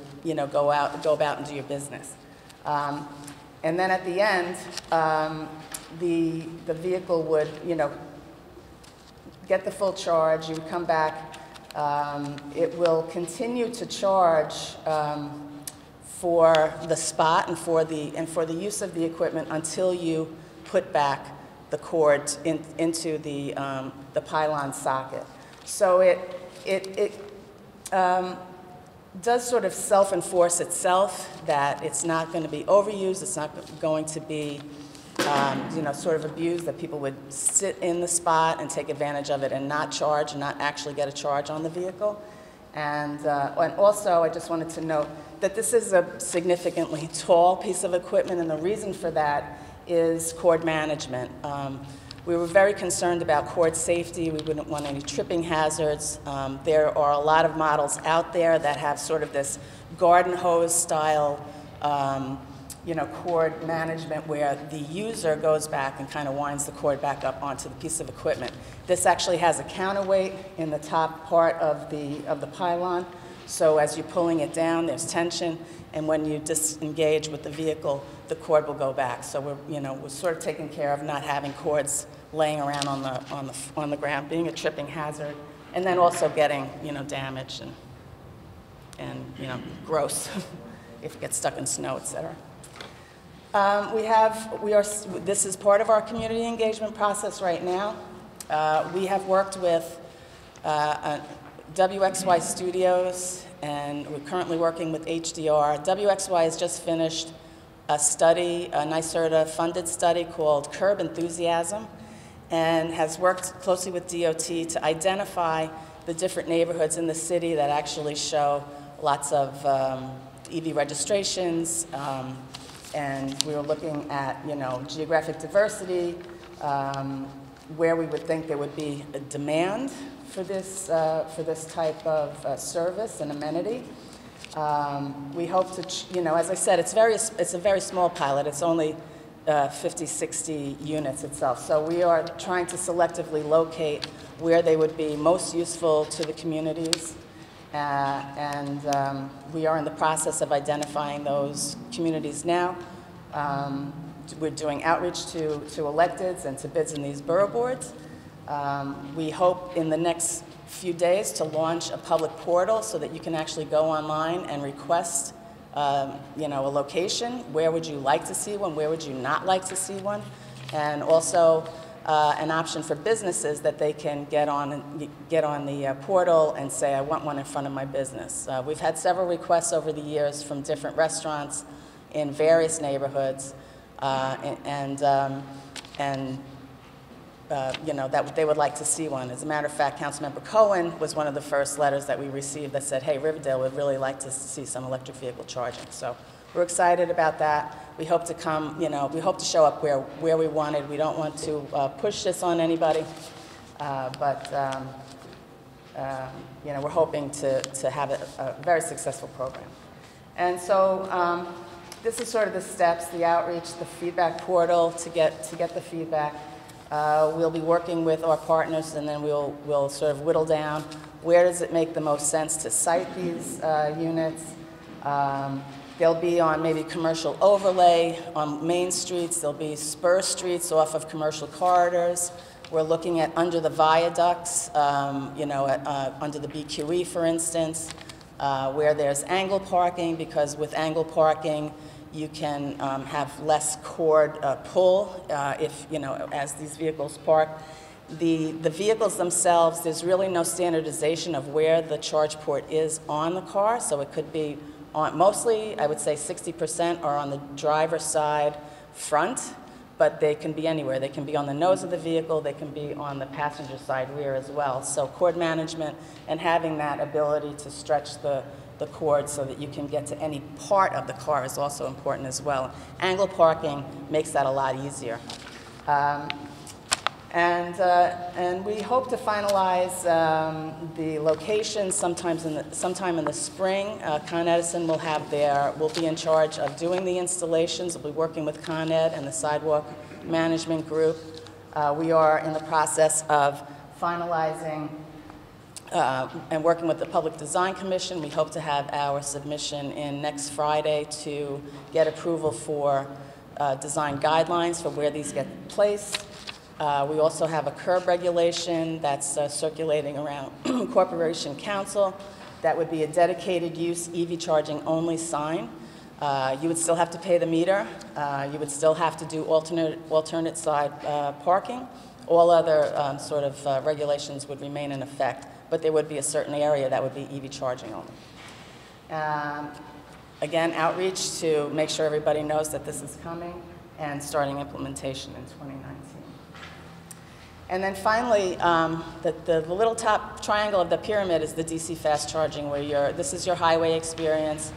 go about and do your business. And then at the end, the vehicle would get the full charge. You would come back. It will continue to charge for the spot and for the use of the equipment until you put back the cord into the pylon socket. So it does sort of self-enforce itself that it's not going to be overused. It's not going to be sort of abused, that people would sit in the spot and take advantage of it and not charge and not actually get a charge on the vehicle. And also, I just wanted to note that this is a significantly tall piece of equipment, and the reason for that is cord management. We were very concerned about cord safety. We wouldn't want any tripping hazards. There are a lot of models out there that have sort of this garden hose style cord management where the user goes back and kind of winds the cord back up onto the piece of equipment. This actually has a counterweight in the top part of the pylon. So as you're pulling it down, there's tension, and when you disengage with the vehicle, the cord will go back. So we're sort of taking care of not having cords laying around on the ground, being a tripping hazard, and then also getting damaged and gross if it gets stuck in snow, etc. This is part of our community engagement process right now. We have worked with WXY Studios, and we're currently working with HDR. WXY has just finished a study, a NYSERDA funded study called Curb Enthusiasm, and has worked closely with DOT to identify the different neighborhoods in the city that actually show lots of EV registrations, and we were looking at, geographic diversity, where we would think there would be a demand for this type of service and amenity. We hope to, as I said, it's a very small pilot. It's only 50, 60 units itself. So we are trying to selectively locate where they would be most useful to the communities. We are in the process of identifying those communities now. We're doing outreach to electeds and to bids in these borough boards. We hope in the next few days to launch a public portal so that you can actually go online and request a location. Where would you like to see one? Where would you not like to see one? And also an option for businesses that they can get on the portal and say, I want one in front of my business. We've had several requests over the years from different restaurants in various neighborhoods, that they would like to see one. As a matter of fact, Councilmember Cohen was one of the first letters that we received that said, hey, Riverdale would really like to see some electric vehicle charging. So we're excited about that. We hope to come, we hope to show up where we wanted. We don't want to push this on anybody, but we're hoping to have a very successful program. And so this is sort of the steps, the outreach, the feedback portal to get the feedback. We'll be working with our partners, and then we'll sort of whittle down where does it make the most sense to site these units. They'll be on maybe commercial overlay on main streets. There'll be spur streets off of commercial corridors. We're looking at under the viaducts, under the BQE, for instance, where there's angle parking, because with angle parking, you can have less cord pull as these vehicles park. The vehicles themselves, there's really no standardization of where the charge port is on the car, so it could be mostly, I would say 60% are on the driver's side front, but they can be anywhere. They can be on the nose of the vehicle, they can be on the passenger side rear as well. So cord management and having that ability to stretch the cord so that you can get to any part of the car is also important as well. Angle parking makes that a lot easier. And we hope to finalize the location sometime in the spring. Con Edison will be in charge of doing the installations. We'll be working with Con Ed and the sidewalk management group. We are in the process of finalizing and working with the Public Design Commission. We hope to have our submission in next Friday to get approval for design guidelines for where these get placed. We also have a curb regulation that's circulating around Corporation Council. That would be a dedicated use EV charging only sign. You would still have to pay the meter. You would still have to do alternate side parking. All other sort of regulations would remain in effect, but there would be a certain area that would be EV charging only. Again, outreach to make sure everybody knows that this is coming and starting implementation in 2019. And then finally, the little top triangle of the pyramid is the DC fast charging, where this is your highway experience,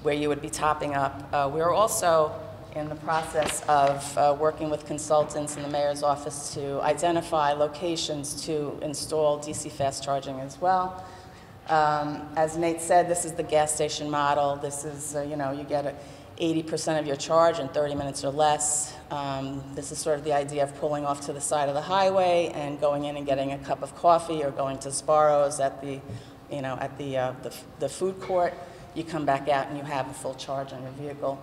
where you would be topping up. We're also in the process of working with consultants in the mayor's office to identify locations to install DC fast charging as well. As Nate said, this is the gas station model. This is, you get 80% of your charge in 30 minutes or less. This is sort of the idea of pulling off to the side of the highway and going in and getting a cup of coffee, or going to Sparrow's at the food court. You come back out and you have a full charge on your vehicle.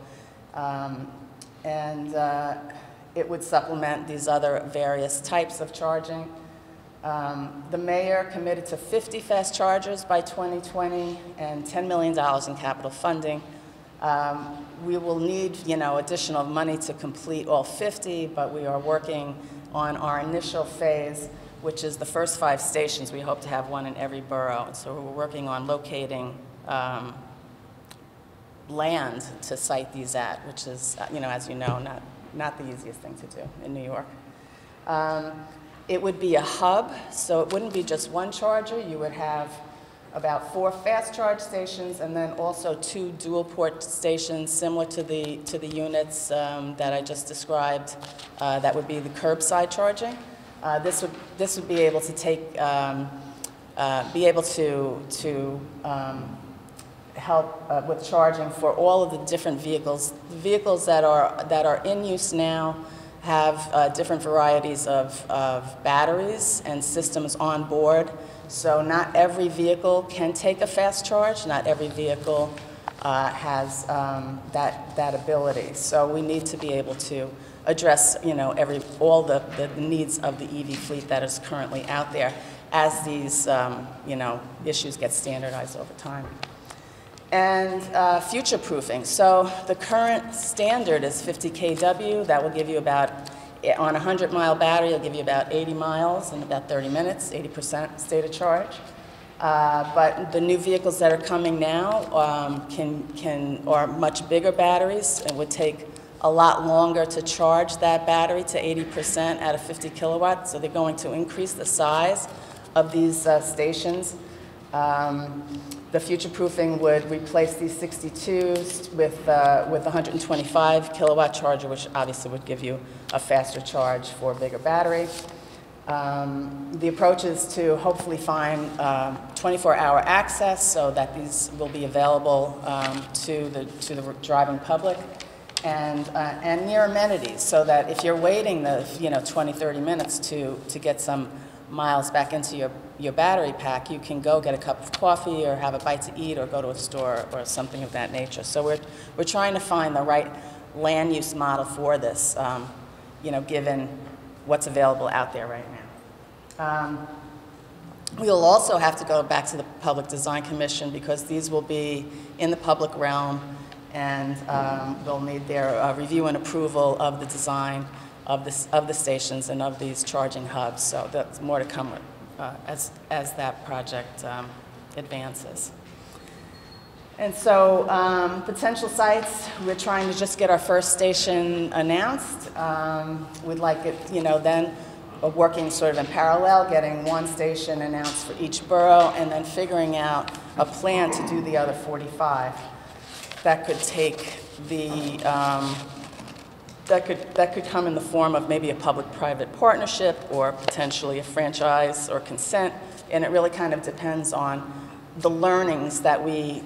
It would supplement these other various types of charging. The mayor committed to 50 fast chargers by 2020 and $10 million in capital funding. We will need, additional money to complete all 50, but we are working on our initial phase, which is the first 5 stations. We hope to have one in every borough. So we're working on locating land to site these at, which is, as you know, not the easiest thing to do in New York. It would be a hub, so it wouldn't be just one charger. You would have about 4 fast charge stations, and then also 2 dual port stations similar to the units that I just described. That would be the curbside charging. This would be able to take, help with charging for all of the different vehicles. The vehicles that are in use now have different varieties of batteries and systems on board. So not every vehicle can take a fast charge. Not every vehicle has that ability. So we need to be able to address, all the needs of the EV fleet that is currently out there as these, issues get standardized over time. And future-proofing. So the current standard is 50 kW. That will give you about, on a 100-mile battery, it'll give you about 80 miles in about 30 minutes, 80% state of charge. But the new vehicles that are coming now are much bigger batteries and would take a lot longer to charge that battery to 80% at a 50 kilowatts. So they're going to increase the size of these stations. The future-proofing would replace these 62s with a 125 kilowatt charger, which obviously would give you a faster charge for a bigger battery. The approach is to hopefully find 24-hour access so that these will be available to the driving public, and near amenities, so that if you're waiting the 20, 30 minutes to get some miles back into your battery pack, you can go get a cup of coffee or have a bite to eat or go to a store or something of that nature. So we're trying to find the right land use model for this, given what's available out there right now. We'll also have to go back to the Public Design Commission because these will be in the public realm, and we'll need their review and approval of the design of the stations and of these charging hubs. So that's more to come as that project advances. And so potential sites, we're trying to just get our first station announced. We'd like it, then working sort of in parallel, getting one station announced for each borough, and then figuring out a plan to do the other 45. That could take the that could come in the form of maybe a public-private partnership or potentially a franchise or consent, and it really kind of depends on the learnings that we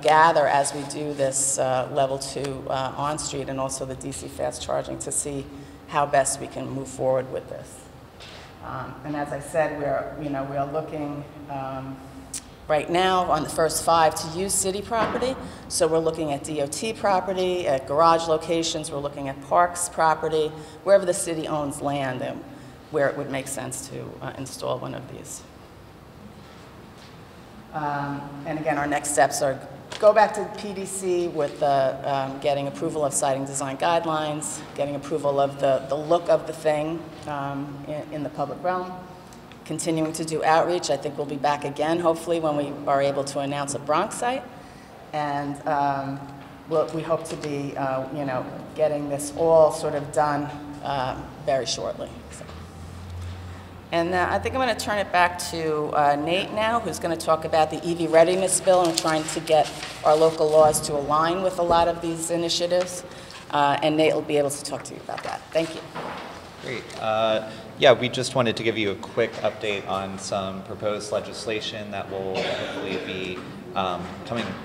gather as we do this level 2 on-street and also the DC fast charging to see how best we can move forward with this. And as I said, we are looking right now on the first 5 to use city property. So we're looking at DOT property, at garage locations, we're looking at parks property, wherever the city owns land and where it would make sense to install one of these. And again, our next steps are go back to PDC with getting approval of siting design guidelines, getting approval of the look of the thing in the public realm, continuing to do outreach. I think we'll be back again, hopefully, when we are able to announce a Bronx site. And we hope to be, getting this all sort of done very shortly. So. And I think I'm going to turn it back to Nate now, who's going to talk about the EV Readiness Spill and trying to get our local laws to align with a lot of these initiatives. And Nate will be able to talk to you about that. Thank you. Great. Yeah, we just wanted to give you a quick update on some proposed legislation that will hopefully be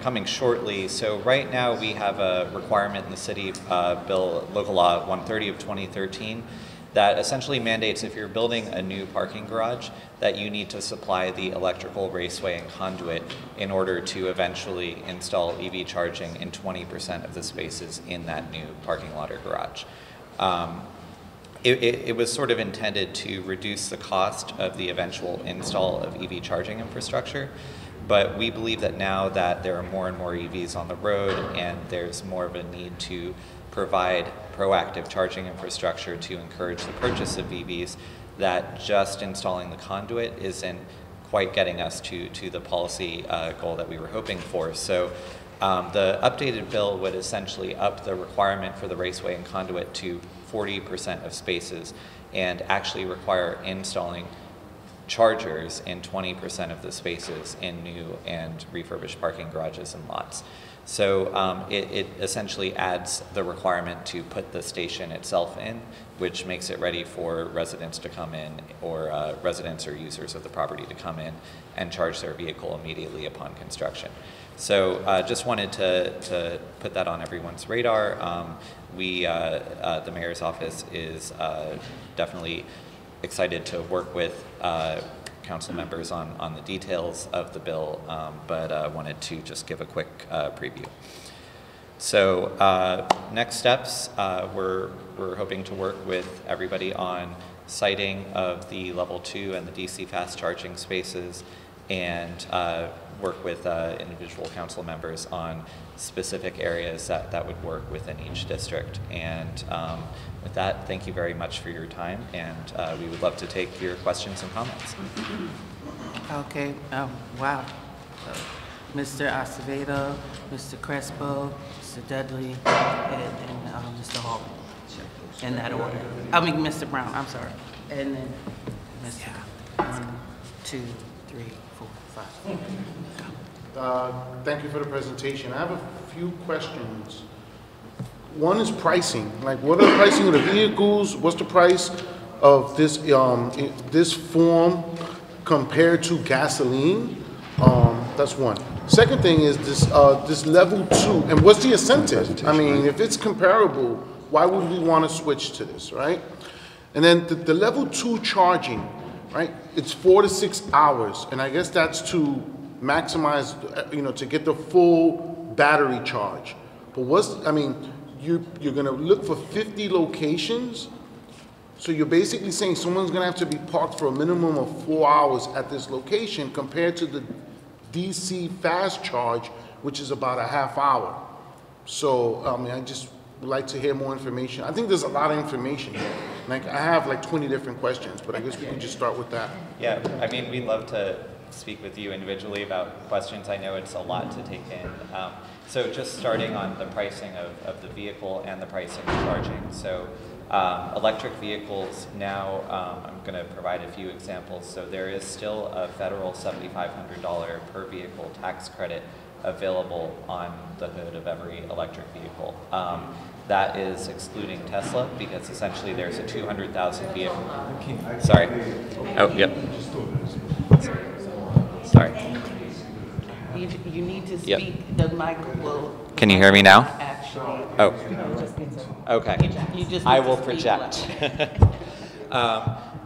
coming shortly. So right now we have a requirement in the city bill, Local Law 130 of 2013, that essentially mandates if you're building a new parking garage that you need to supply the electrical raceway and conduit in order to eventually install EV charging in 20% of the spaces in that new parking lot or garage. It was sort of intended to reduce the cost of the eventual install of EV charging infrastructure, but we believe that now that there are more and more EVs on the road and there's more of a need to provide proactive charging infrastructure to encourage the purchase of EVs, that just installing the conduit isn't quite getting us to the policy goal that we were hoping for. So the updated bill would essentially up the requirement for the raceway and conduit to 40% of spaces and actually require installing chargers in 20% of the spaces in new and refurbished parking garages and lots. So it essentially adds the requirement to put the station itself in, which makes it ready for residents to come in, or residents or users of the property to come in and charge their vehicle immediately upon construction. So just wanted to put that on everyone's radar. The mayor's office is definitely excited to work with council members on the details of the bill, but wanted to just give a quick preview. So next steps, we're hoping to work with everybody on siting of the level 2 and the DC fast charging spaces, and work with individual council members on specific areas that would work within each district. And with that, thank you very much for your time, and we would love to take your questions and comments. Okay, wow. Mr. Acevedo, Mr. Crespo, Mr. Dudley, and Mr. Hall. In that order. I mean, Mr. Brown, I'm sorry. And then Mr. 1, 2, 3, 4, 5. Thank you for the presentation. I have a few questions. One is pricing. Like, what are the pricing of the vehicles? What's the price of this form compared to gasoline? That's one. Second thing is this level 2, and what's the incentive? I mean, if it's comparable, why would we want to switch to this, right? And then the level 2 charging, right? It's 4 to 6 hours, and I guess that's to maximize, to get the full battery charge. But you're gonna look for 50 locations, so you're basically saying someone's gonna have to be parked for a minimum of 4 hours at this location compared to the DC fast charge, which is about a half hour. So, I just would like to hear more information. I think there's a lot of information here. Like, I have like 20 different questions, but I guess we could just start with that. Yeah, I mean, we'd love to speak with you individually about questions. I know it's a lot to take in. So just starting on the pricing of the vehicle and the pricing of charging. So electric vehicles now, I'm going to provide a few examples. So there is still a federal $7,500 per vehicle tax credit available on the hood of every electric vehicle. That is excluding Tesla, because essentially there's a 200,000 vehicle. Sorry. Oh, yep. Sorry. You need to speak. Yep. The mic will. Can you hear me now? Actually. Oh. Okay. You just I need to will speak project.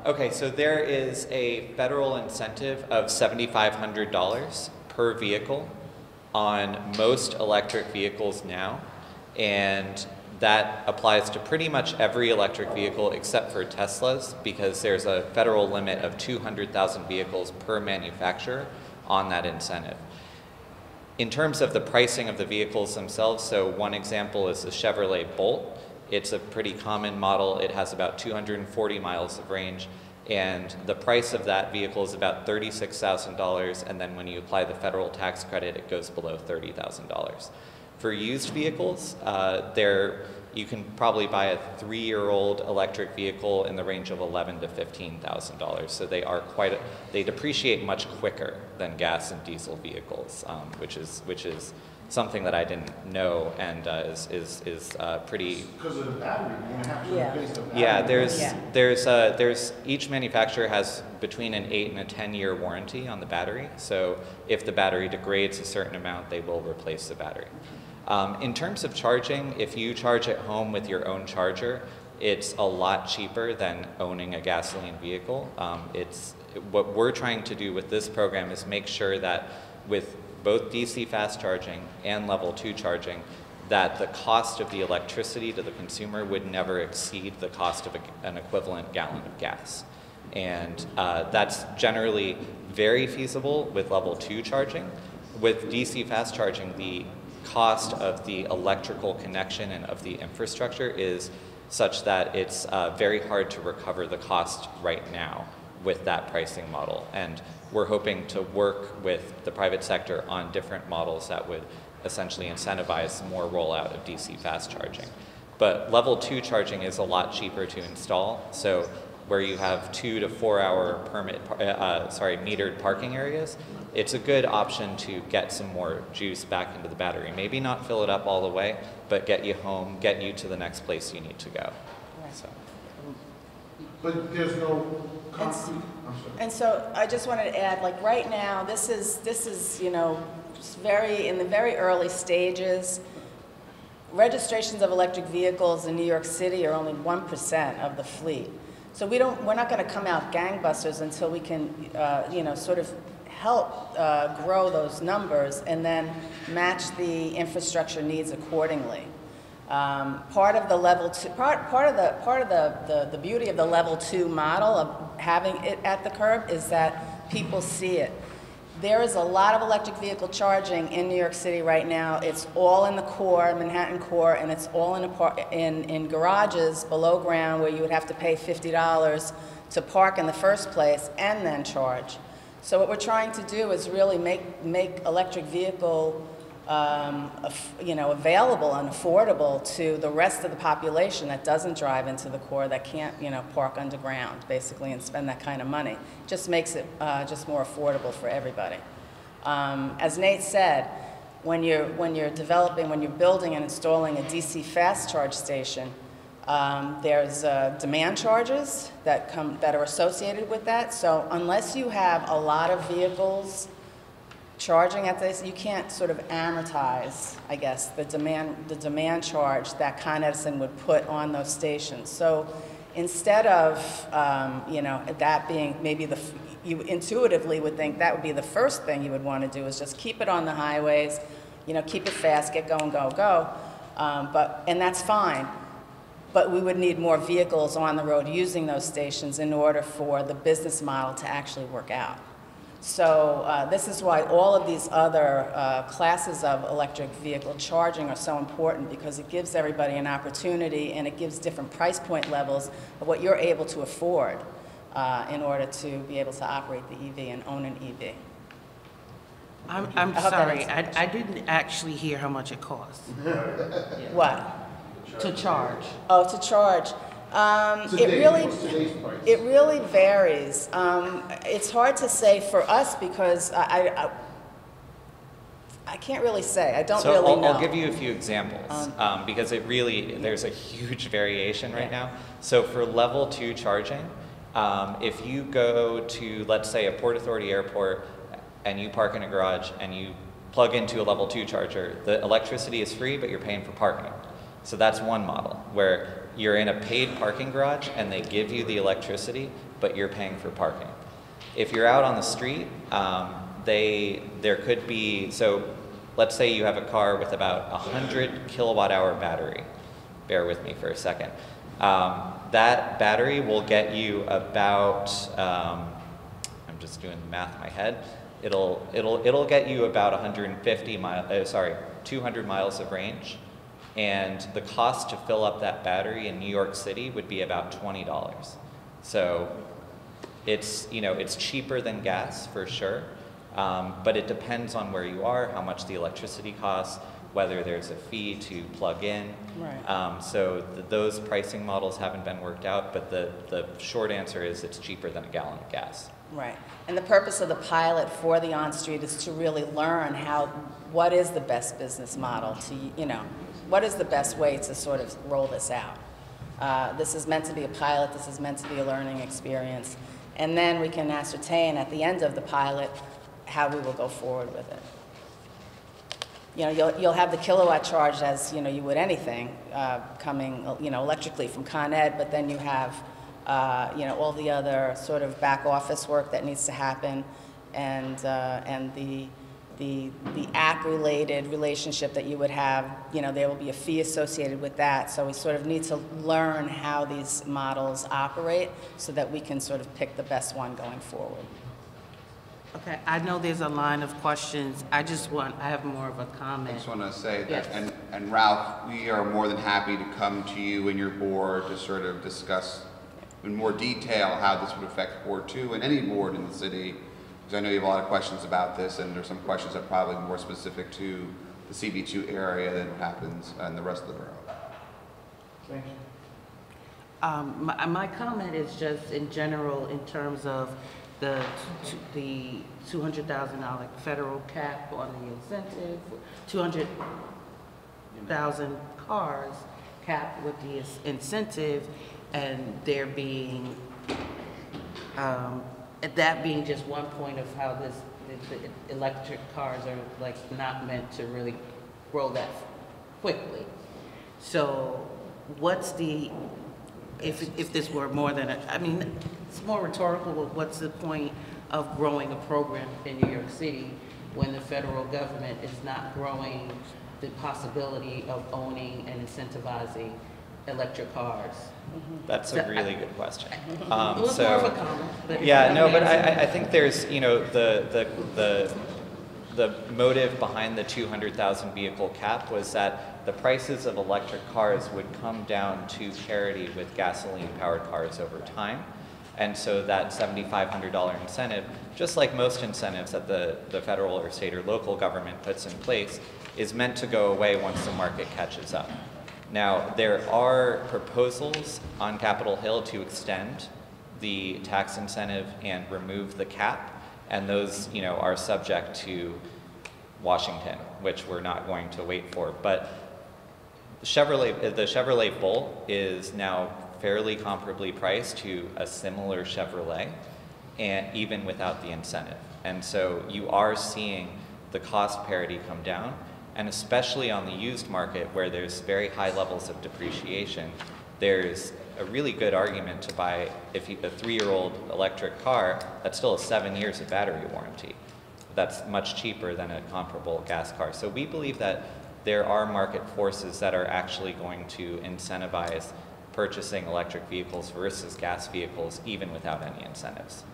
Okay, so there is a federal incentive of $7,500 per vehicle on most electric vehicles now, and that applies to pretty much every electric vehicle except for Teslas, because there's a federal limit of 200,000 vehicles per manufacturer on that incentive. In terms of the pricing of the vehicles themselves, so one example is the Chevrolet Bolt. It's a pretty common model. It has about 240 miles of range, and the price of that vehicle is about $36,000, and then when you apply the federal tax credit, it goes below $30,000. For used vehicles, you can probably buy a 3-year-old electric vehicle in the range of $11,000 to $15,000. So they depreciate much quicker than gas and diesel vehicles, which is something that I didn't know, and is pretty. Because of the battery, you're gonna have to replace the battery. Yeah, there's each manufacturer has between an 8 and a 10-year warranty on the battery. So if the battery degrades a certain amount, they will replace the battery. In terms of charging, if you charge at home with your own charger, it's a lot cheaper than owning a gasoline vehicle. What we're trying to do with this program is make sure that with both DC fast charging and level 2 charging, that the cost of the electricity to the consumer would never exceed the cost of an equivalent gallon of gas. And that's generally very feasible with level 2 charging. With DC fast charging, the cost of the electrical connection and of the infrastructure is such that it's very hard to recover the cost right now with that pricing model. And we're hoping to work with the private sector on different models that would essentially incentivize more rollout of DC fast charging. But level 2 charging is a lot cheaper to install. So where you have 2 to 4 hour metered parking areas, it's a good option to get some more juice back into the battery. Maybe not fill it up all the way, but get you home, get you to the next place you need to go. So. But there's no concrete, I'm sorry. And so I just wanted to add, like right now, this is you know, just in the very early stages. Registrations of electric vehicles in New York City are only 1% of the fleet. So we're not going to come out gangbusters until we can, you know, sort of help grow those numbers and then match the infrastructure needs accordingly. Part of the level 2, part of the beauty of the level 2 model of having it at the curb is that people see it. There is a lot of electric vehicle charging in New York City right now. It's all in the core, Manhattan core, and it's all in garages below ground where you would have to pay $50 to park in the first place and then charge. So what we're trying to do is really make electric vehicle you know, available and affordable to the rest of the population that doesn't drive into the core, that can't, you know, park underground, basically, and spend that kind of money. Just makes it just more affordable for everybody. As Nate said, when you're building and installing a DC fast charge station, there's demand charges that are associated with that. So unless you have a lot of vehicles charging at this, you can't sort of amortize, I guess, the demand charge that Con Edison would put on those stations. So instead of, you know, that being maybe you intuitively would think that would be the first thing you would want to do, is just keep it on the highways, you know, keep it fast, get going, go, go. And that's fine. But we would need more vehicles on the road using those stations in order for the business model to actually work out. So this is why all of these other classes of electric vehicle charging are so important, because it gives everybody an opportunity and it gives different price point levels of what you're able to afford in order to be able to operate the EV and own an EV. I'm sorry, I didn't actually hear how much it costs. What? To charge. Oh, to charge. It really varies. It's hard to say for us because I can't really say. I don't really know. I'll give you a few examples because there's a huge variation right now. So for level 2 charging, if you go to, let's say, a Port Authority airport and you park in a garage and you plug into a level 2 charger, the electricity is free, but you're paying for parking. So that's one model where you're in a paid parking garage and they give you the electricity, but you're paying for parking. If you're out on the street, there could be, so let's say you have a car with about 100 kilowatt hour battery. Bear with me for a second. That battery will get you about, I'm just doing the math in my head. It'll get you about 200 miles of range. And the cost to fill up that battery in New York City would be about $20. So it's, you know, it's cheaper than gas for sure, but it depends on where you are, how much the electricity costs, whether there's a fee to plug in. Right. So those pricing models haven't been worked out, but the short answer is it's cheaper than a gallon of gas. Right. And the purpose of the pilot for the on-street is to really learn what is the best business model to, you know, what is the best way to sort of roll this out? This is meant to be a pilot. This is meant to be a learning experience. And then we can ascertain at the end of the pilot how we will go forward with it. You know, you'll have the kilowatt charge as, you know, you would anything coming, you know, electrically from Con Ed, but then you have, you know, all the other sort of back office work that needs to happen and the app-related relationship that you would have, you know, there will be a fee associated with that. So we sort of need to learn how these models operate so that we can sort of pick the best one going forward. Okay, I know there's a line of questions. I have more of a comment. I just want to say yes. that, and Ralph, we are more than happy to come to you and your board to sort of discuss in more detail how this would affect Board 2 and any board in the city. Because I know you have a lot of questions about this, and there's some questions that are probably more specific to the CB2 area than what happens in the rest of the borough. Thank you. My comment is just in general in terms of the $200,000 federal cap on the incentive, 200,000 cars cap with the incentive, and there being that being just one point of how the electric cars are like not meant to really grow that quickly. So what's the, if this were more than I mean, it's more rhetorical, but what's the point of growing a program in New York City when the federal government is not growing the possibility of owning and incentivizing electric cars? That's a really good question. It was more of a comment, but yeah, no, but I think there's, you know, the motive behind the 200,000 vehicle cap was that the prices of electric cars would come down to parity with gasoline-powered cars over time. And so that $7,500 incentive, just like most incentives that the federal or state or local government puts in place, is meant to go away once the market catches up. Now, there are proposals on Capitol Hill to extend the tax incentive and remove the cap, and those, you know, are subject to Washington, which we're not going to wait for. But the Chevrolet Bolt is now fairly comparably priced to a similar Chevrolet, and even without the incentive. And so you are seeing the cost parity come down. And especially on the used market where there's very high levels of depreciation, there's a really good argument to buy a 3-year-old electric car that's still has 7 years of battery warranty. That's much cheaper than a comparable gas car. So we believe that there are market forces that are actually going to incentivize purchasing electric vehicles versus gas vehicles even without any incentives.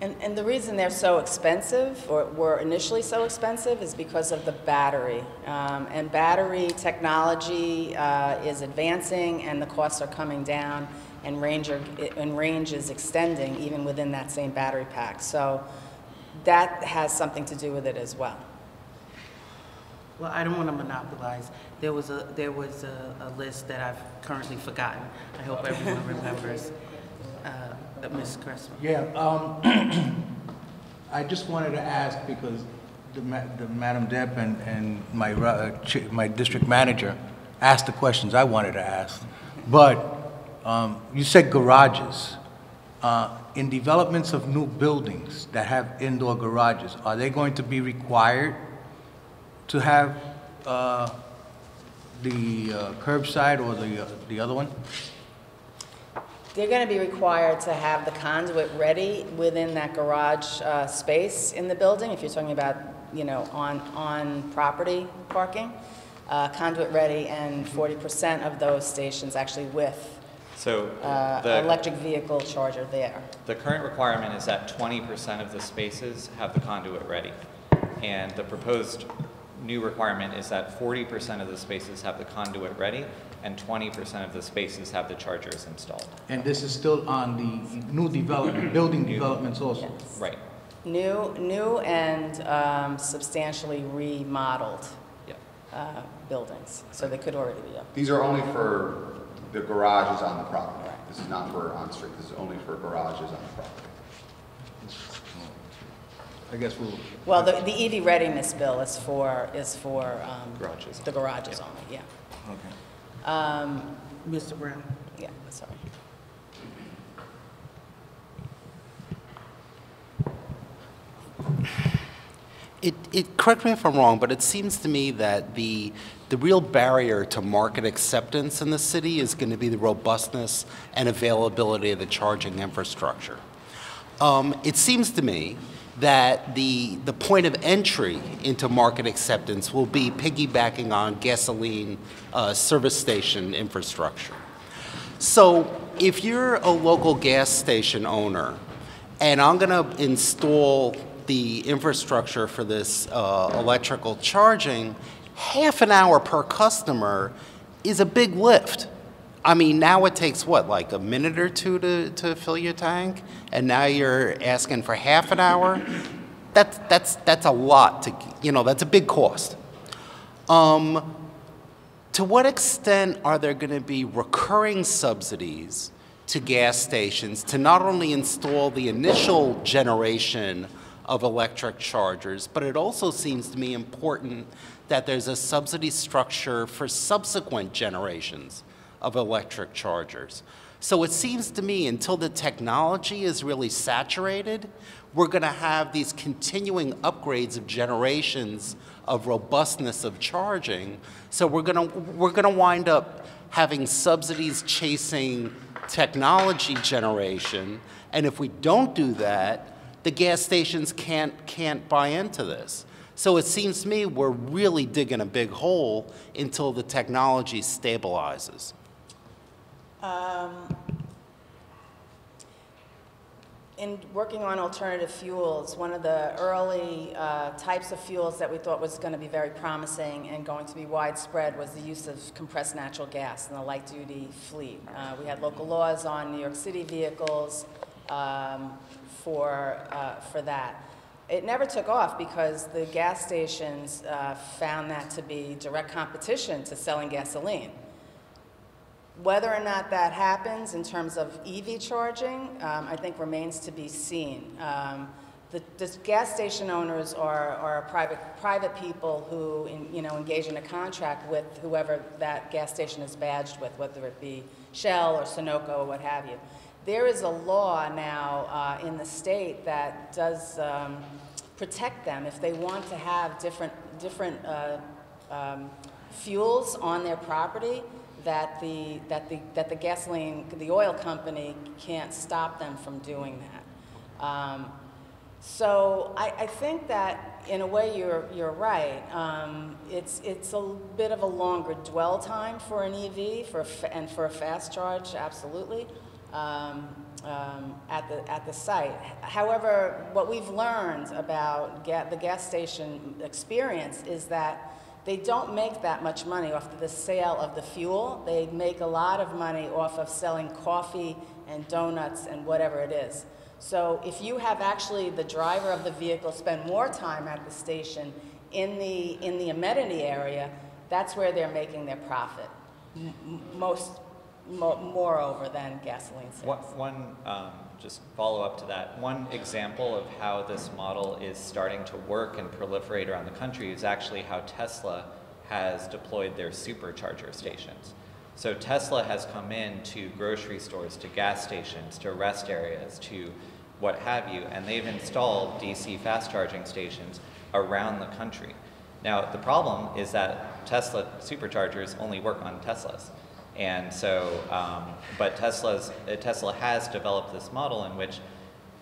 And the reason they're so expensive, or were initially so expensive, is because of the battery. And battery technology is advancing, and the costs are coming down, and range is extending even within that same battery pack. So that has something to do with it as well. Well, I don't want to monopolize. There was a list that I've currently forgotten. I hope everyone remembers. Ms. Cresswell. Yeah, I just wanted to ask, because the Madam Deb and my district manager asked the questions I wanted to ask. But you said garages. In developments of new buildings that have indoor garages, are they going to be required to have the curbside or the other one? They're going to be required to have the conduit ready within that garage space in the building. If you're talking about, you know, on property parking, conduit ready, and 40% of those stations actually with the electric vehicle charger there. The current requirement is that 20% of the spaces have the conduit ready, and the proposed new requirement is that 40% of the spaces have the conduit ready, and 20% of the spaces have the chargers installed. And this is still on the new development, building developments also? Yes. Right. New and substantially remodeled buildings, so they could already be up. These are only for the garages on the property. Right. This is not for on-street. This is only for garages on the property. I guess we'll... Well, the EV readiness bill is for garages. The garages only, yeah. Okay. Mr. Brown. Yeah, sorry. Correct me if I'm wrong, but it seems to me that the real barrier to market acceptance in the city is going to be the robustness and availability of the charging infrastructure. It seems to me that the point of entry into market acceptance will be piggybacking on gasoline service station infrastructure. So if you're a local gas station owner and I'm going to install the infrastructure for this electrical charging, half an hour per customer is a big lift. I mean, now it takes what, like a minute or two to fill your tank, and now you're asking for half an hour. That's a lot to, you know, that's a big cost. To what extent are there going to be recurring subsidies to gas stations to not only install the initial generation of electric chargers, but it also seems to me important that there's a subsidy structure for subsequent generations of electric chargers. So it seems to me until the technology is really saturated, we're going to have these continuing upgrades of generations of robustness of charging. So we're going to wind up having subsidies chasing technology generation, and if we don't do that, the gas stations can't buy into this. So it seems to me we're really digging a big hole until the technology stabilizes. In working on alternative fuels, one of the early types of fuels that we thought was going to be very promising and going to be widespread was the use of compressed natural gas in the light-duty fleet. We had local laws on New York City vehicles for that. It never took off because the gas stations found that to be direct competition to selling gasoline. Whether or not that happens in terms of EV charging, I think remains to be seen. The gas station owners are private people who engage in a contract with whoever that gas station is badged with, whether it be Shell or Sunoco or what have you. There is a law now in the state that does protect them if they want to have different fuels on their property. That the oil company can't stop them from doing that. So I think that in a way you're right. It's a bit of a longer dwell time for an EV and for a fast charge, absolutely, at the site. However, what we've learned about the gas station experience is that they don't make that much money off the sale of the fuel. They make a lot of money off of selling coffee and donuts and whatever it is. So if you have actually the driver of the vehicle spend more time at the station in the amenity area, that's where they're making their profit, moreover than gasoline sales. One just follow up to that. One example of how this model is starting to work and proliferate around the country is actually how Tesla has deployed their supercharger stations. So Tesla has come in to grocery stores, to gas stations, to rest areas, to what have you, and they've installed DC fast charging stations around the country. Now, the problem is that Tesla superchargers only work on Teslas. And so, but Tesla has developed this model in which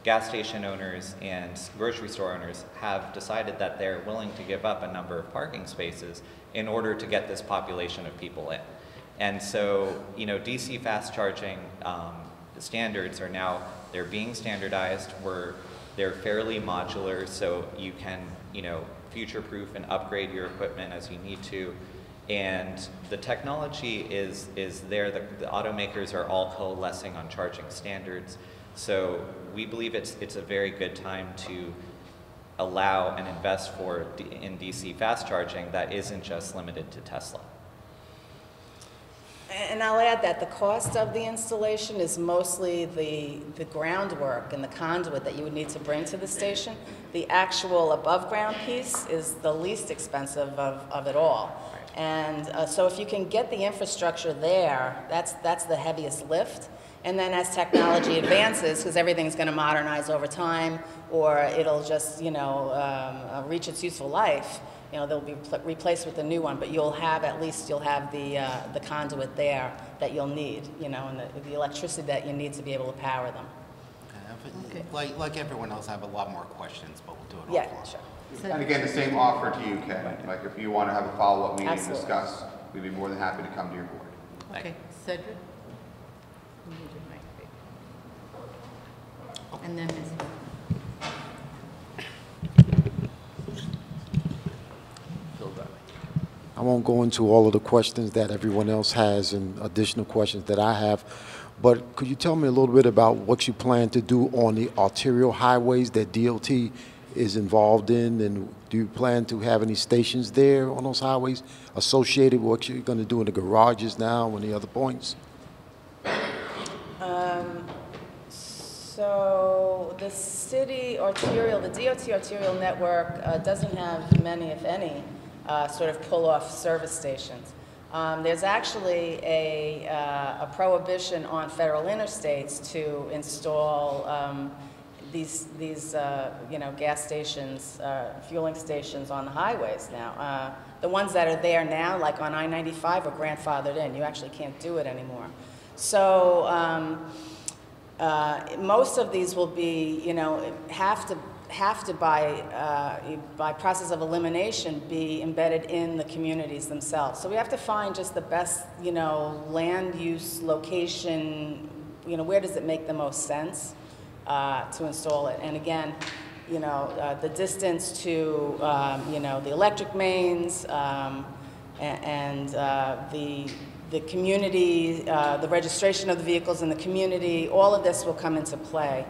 gas station owners and grocery store owners have decided that they're willing to give up a number of parking spaces in order to get this population of people in. And so, DC fast charging standards are now, they're being standardized, they're fairly modular, so you can, future-proof and upgrade your equipment as you need to. And the technology is there. The automakers are all coalescing on charging standards. So we believe it's a very good time to allow and invest in DC fast charging that isn't just limited to Tesla. And I'll add that the cost of the installation is mostly the groundwork and the conduit that you would need to bring to the station. The actual above ground piece is the least expensive of it all. And so if you can get the infrastructure there, that's the heaviest lift. And then as technology advances, because everything's going to modernize over time, or it'll just reach its useful life, they'll be replaced with a new one. But you'll have the conduit there that you'll need, and the electricity that you need to be able to power them. Okay. Like everyone else, I have a lot more questions, but we'll do it Yeah, sure. And again, the same offer to you, Ken. Like if you want to have a follow-up meeting and Absolutely. discuss, we'd be more than happy to come to your board. Okay, Cedric? You need a mic. And then Ms. I won't go into all of the questions that everyone else has and additional questions that I have, but could you tell me a little bit about what you plan to do on the arterial highways that DOT is involved in, and do you plan to have any stations there on those highways associated with what you're going to do in the garages now and the other points? So the city arterial, the DOT arterial network doesn't have many, if any, sort of pull-off service stations. There's actually a prohibition on federal interstates to install these gas stations, fueling stations on the highways now. The ones that are there now, like on I-95, are grandfathered in. You actually can't do it anymore. So most of these will be, have to by process of elimination be embedded in the communities themselves. So we have to find just the best, land use location, where does it make the most sense to install it. And again, the distance to, the electric mains and the community, the registration of the vehicles in the community, all of this will come into play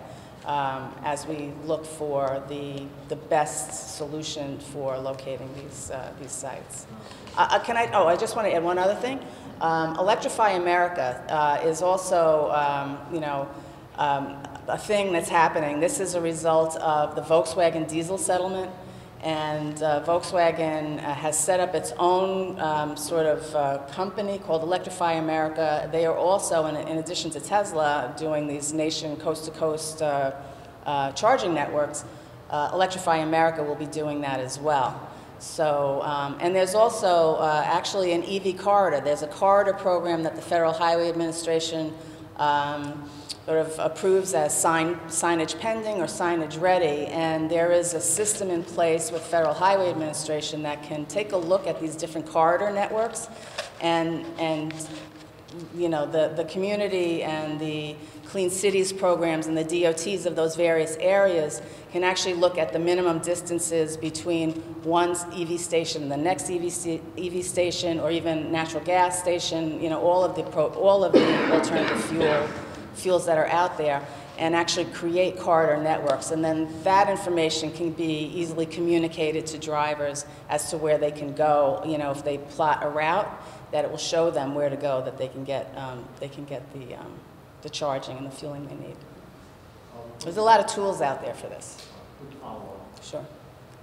as we look for the best solution for locating these sites. I just want to add one other thing. Electrify America is also, a thing that's happening. This is a result of the Volkswagen diesel settlement, and Volkswagen has set up its own sort of company called Electrify America. They are also, in addition to Tesla, doing these nation coast-to-coast charging networks. Electrify America will be doing that as well. So, and there's also actually an EV corridor. There's a corridor program that the Federal Highway Administration sort of approves as signage pending or signage ready, and there is a system in place with Federal Highway Administration that can take a look at these different corridor networks, and the community and the Clean Cities programs and the DOTs of those various areas can actually look at the minimum distances between one EV station and the next EV station, or even natural gas station, all of the alternative fuels that are out there, and actually create corridor networks. And then that information can be easily communicated to drivers as to where they can go. If they plot a route, that it will show them where to go, that they can get the charging and the fueling they need. There's a lot of tools out there for this. Quick follow-up. Sure.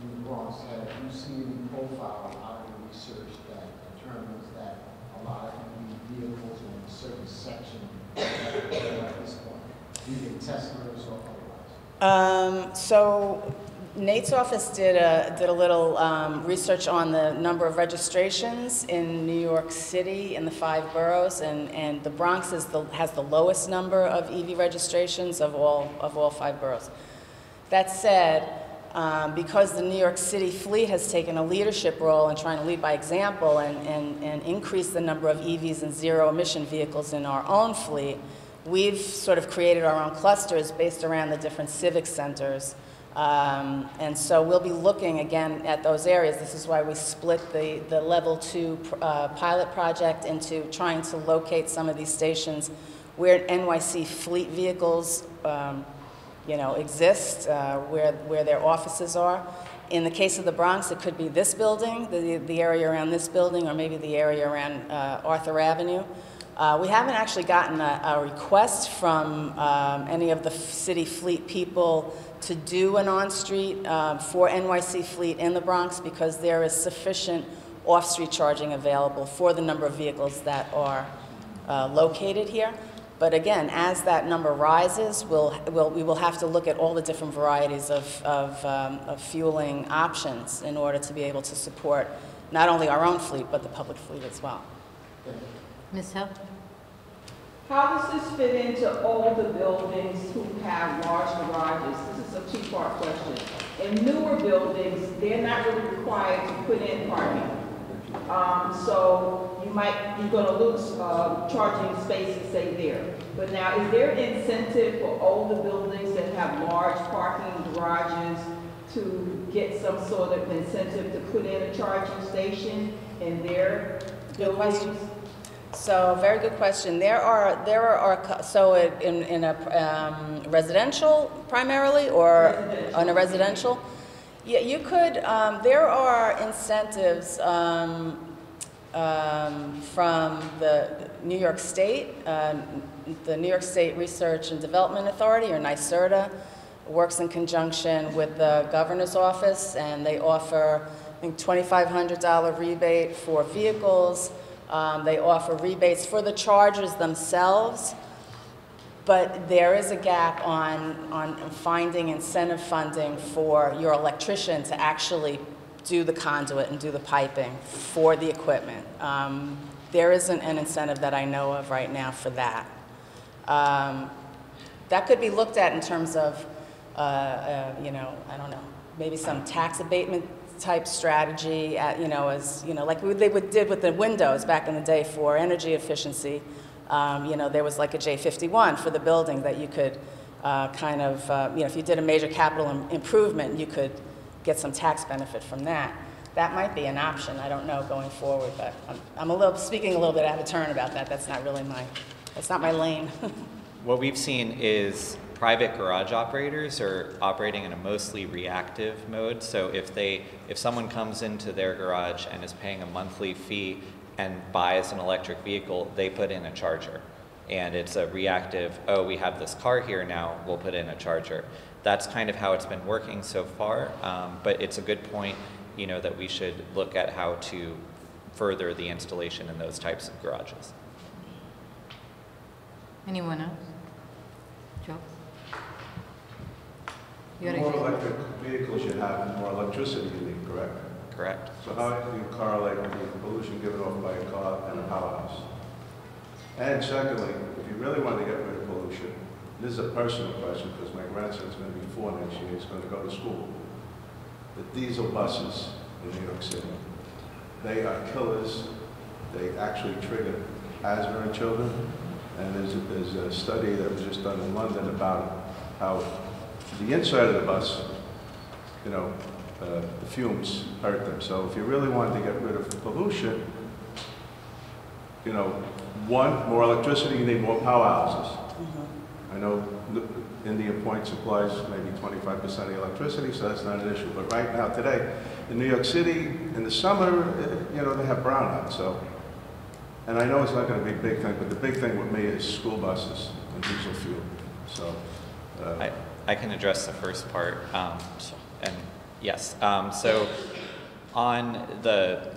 In the Bronx, have you seen any profile out of research that determines that a lot of EV vehicles in a certain section at this point, either Teslas or otherwise? So Nate's office did a little research on the number of registrations in New York City in the 5 boroughs, and the Bronx has the lowest number of EV registrations of all 5 boroughs. That said, because the New York City fleet has taken a leadership role in trying to lead by example and increase the number of EVs and zero-emission vehicles in our own fleet, we've sort of created our own clusters based around the different civic centers. And so we'll be looking again at those areas. This is why we split the level 2 pilot project into trying to locate some of these stations where NYC fleet vehicles exist, where their offices are. In the case of the Bronx, it could be this building, the area around this building, or maybe the area around Arthur Avenue. We haven't actually gotten a request from any of the city fleet people to do an on-street for NYC fleet in the Bronx, because there is sufficient off-street charging available for the number of vehicles that are located here. But again, as that number rises, we will have to look at all the different varieties of fueling options in order to be able to support not only our own fleet, but the public fleet as well. Ms. Hill? How does this fit into all the buildings who have large garages? This is a two-part question. In newer buildings, they're not really required to put in parking. So you're going to lose charging spaces, say, there. But now, is there incentive for older buildings that have large parking garages to get some sort of incentive to put in a charging station in their buildings? So, very good question. There are so in a residential primarily, or on a residential? Yeah, you could, there are incentives from the New York State, the New York State Research and Development Authority, or NYSERDA, works in conjunction with the governor's office, and they offer, I think, $2,500 rebate for vehicles. They offer rebates for the chargers themselves, but there is a gap on finding incentive funding for your electrician to actually do the conduit and do the piping for the equipment. There isn't an incentive that I know of right now for that. That could be looked at in terms of, you know, I don't know, maybe some tax abatement type strategy, you know, as, you know, like they did with the windows back in the day for energy efficiency. You know, there was like a J51 for the building that you could kind of, you know, if you did a major capital improvement, you could get some tax benefit from that. That might be an option. I don't know going forward, but I'm speaking a little bit out of turn about that. That's not really that's not my lane. What we've seen is private garage operators are operating in a mostly reactive mode. So if someone comes into their garage and is paying a monthly fee and buys an electric vehicle, they put in a charger. And it's a reactive, oh, we have this car here now, we'll put in a charger. That's kind of how it's been working so far, but it's a good point, you know, that we should look at how to further the installation in those types of garages. Anyone else? Joe? The more electric vehicles you have, the more electricity you need, correct? Correct. So how do you correlate the pollution given off by a car and a powerhouse? And secondly, if you really want to get rid of pollution, this is a personal question because my grandson's going to be 4 next year, he's going to go to school. The diesel buses in New York City, they are killers. They actually trigger asthma in children. And there's a study that was just done in London about how the inside of the bus, you know, the fumes hurt them. So if you really wanted to get rid of pollution, you know, one, more electricity, you need more powerhouses. I know Indian Point supplies maybe 25% of the electricity, so that's not an issue. But right now, today, in New York City, in the summer, you know, they have brownouts. So, and I know it's not going to be a big thing, but the big thing with me is school buses and diesel fuel. So, I can address the first part, and yes. So, on the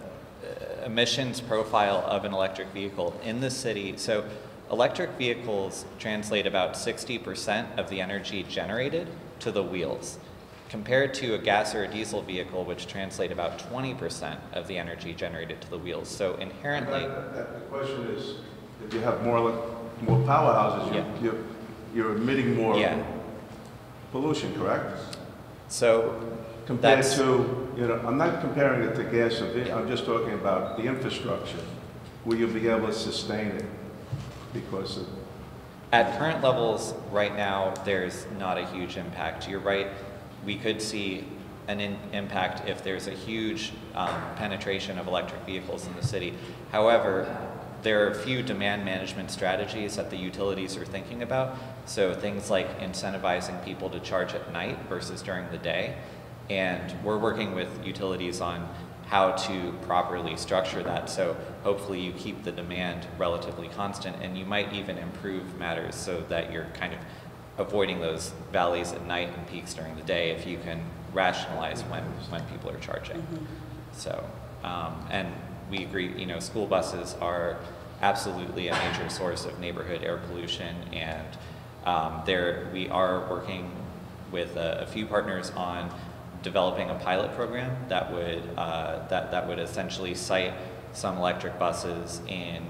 emissions profile of an electric vehicle in the city, so electric vehicles translate about 60% of the energy generated to the wheels, compared to a gas or a diesel vehicle, which translate about 20% of the energy generated to the wheels. So inherently, the question is, if you have more powerhouses, you're emitting more pollution, correct? So compared to, you know, I'm not comparing it to gas or diesel. I'm just talking about the infrastructure. Will you be able to sustain it? Because of at current levels right now, there's not a huge impact. You're right. We could see an impact if there's a huge penetration of electric vehicles in the city. However, there are a few demand management strategies that the utilities are thinking about. So things like incentivizing people to charge at night versus during the day. And we're working with utilities on how to properly structure that. So hopefully you keep the demand relatively constant, and you might even improve matters so that you're kind of avoiding those valleys at night and peaks during the day if you can rationalize when people are charging. So, and we agree, you know, school buses are absolutely a major source of neighborhood air pollution, and we are working with a few partners on developing a pilot program that would that would essentially site some electric buses in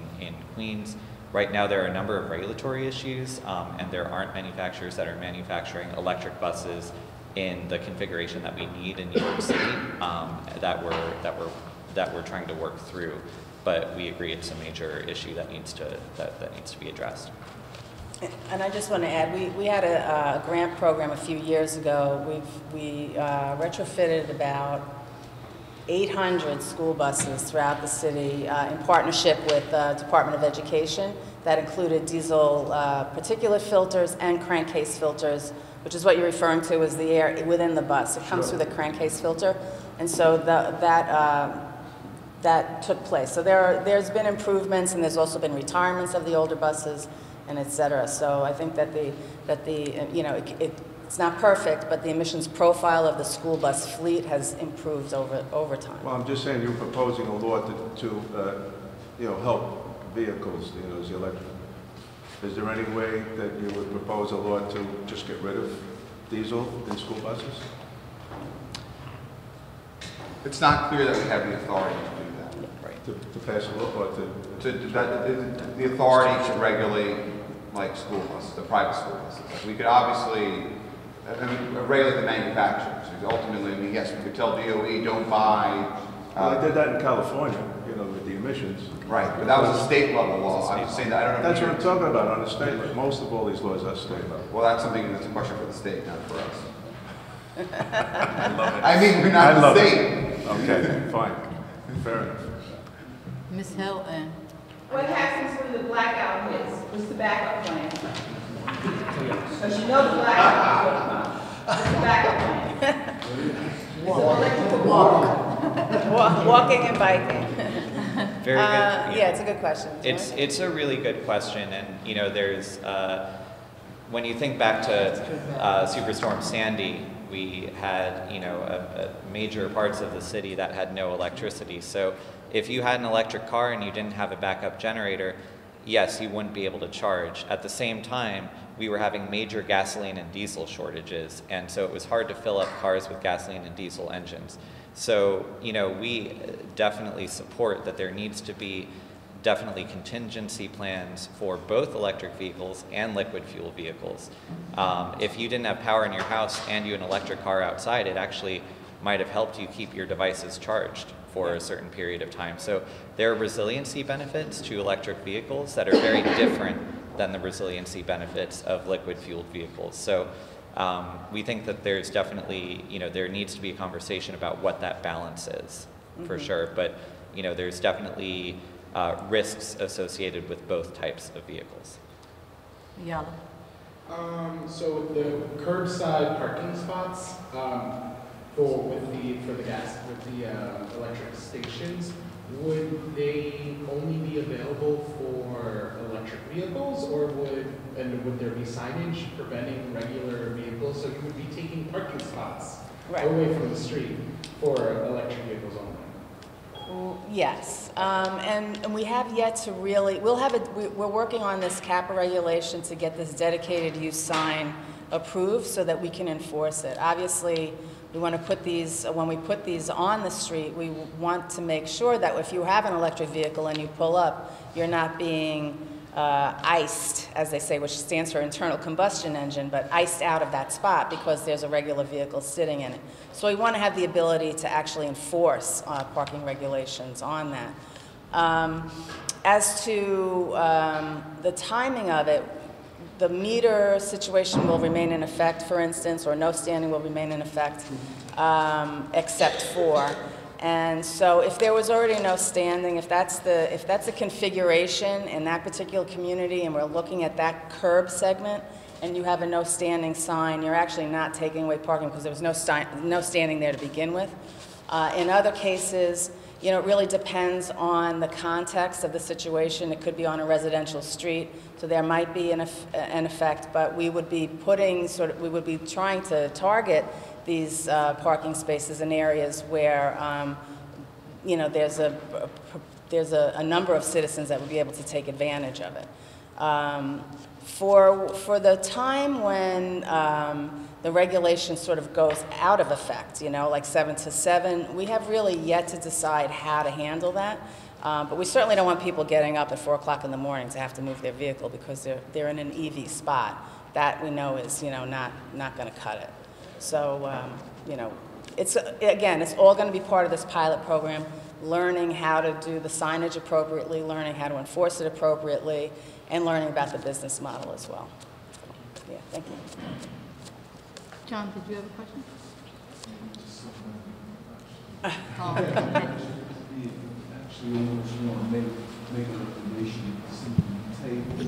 Queens. Right now, there are a number of regulatory issues, and there aren't manufacturers that are manufacturing electric buses in the configuration that we need in New York City that we're trying to work through. But we agree it's a major issue that needs to be addressed. And I just want to add, we had a grant program a few years ago. We retrofitted about 800 school buses throughout the city in partnership with the Department of Education. That included diesel particulate filters and crankcase filters, which is what you're referring to as the air within the bus. It comes through the crankcase filter, and so that took place. So there's been improvements, and there's also been retirements of the older buses. and et cetera. So I think that it's not perfect, but the emissions profile of the school bus fleet has improved over time. Well, I'm just saying you're proposing a law to help vehicles, as the electric. Is there any way that you would propose a law to just get rid of diesel in school buses? It's not clear that we have the authority to do that. Right. To pass a law or the authority to regulate like school buses, the private school buses. Like we could obviously regulate the manufacturers. Ultimately, yes, we could tell DOE don't buy. Well, I did that in California, with the emissions. Right, but that was a state level law. I'm just saying that I don't know. That's what I'm talking about on the state level. Most of all these laws are state level. Well, that's something that's a question for the state, not for us. I love it. I mean, we're not the state. Okay, fine. Fair enough. Ms. Hill and... What happens when the blackout hits? What's the backup plan? Because the blackout will come. What's the backup plan? Walking and biking. Very good. Yeah, it's a good question. It's a really good question, and there's when you think back to Superstorm Sandy, we had major parts of the city that had no electricity. So if you had an electric car and you didn't have a backup generator, yes, you wouldn't be able to charge. At the same time, we were having major gasoline and diesel shortages, and so it was hard to fill up cars with gasoline and diesel engines. So, we definitely support that there needs to be definitely contingency plans for both electric vehicles and liquid fuel vehicles. If you didn't have power in your house and you had an electric car outside, it actually might have helped you keep your devices charged for a certain period of time. So there are resiliency benefits to electric vehicles that are very different than the resiliency benefits of liquid fueled vehicles. So we think that there's definitely, there needs to be a conversation about what that balance is, for sure. But, there's definitely risks associated with both types of vehicles. Yala. So the curbside parking spots for the electric stations, would they only be available for electric vehicles, or would there be signage preventing regular vehicles? So you would be taking parking spots away from the street for electric vehicles only. Yes, and we have yet to really, we're working on this CAPA regulation to get this dedicated use sign approved so that we can enforce it. Obviously, we want to put these, when we put these on the street, we want to make sure that if you have an electric vehicle and you pull up, you're not being iced, as they say, which stands for internal combustion engine, but iced out of that spot because there's a regular vehicle sitting in it. So we want to have the ability to actually enforce parking regulations on that. As to the timing of it, the meter situation will remain in effect, for instance, or no standing will remain in effect, except for. And so if there was already no standing, if that's the configuration in that particular community and we're looking at that curb segment and you have a no standing sign, you're actually not taking away parking because there was no standing there to begin with. In other cases, it really depends on the context of the situation. It could be on a residential street, so there might be an effect, but we would be trying to target these parking spaces in areas where there's a number of citizens that would be able to take advantage of it. For the time when the regulation sort of goes out of effect, like 7 to 7, we have really yet to decide how to handle that. But we certainly don't want people getting up at 4 o'clock in the morning to have to move their vehicle because they're in an EV spot. That we know is not going to cut it. So it's all going to be part of this pilot program, learning how to do the signage appropriately, learning how to enforce it appropriately, and learning about the business model as well. Yeah, thank you. John, did you have a question? Actually, almost want to make a recommendation to the table so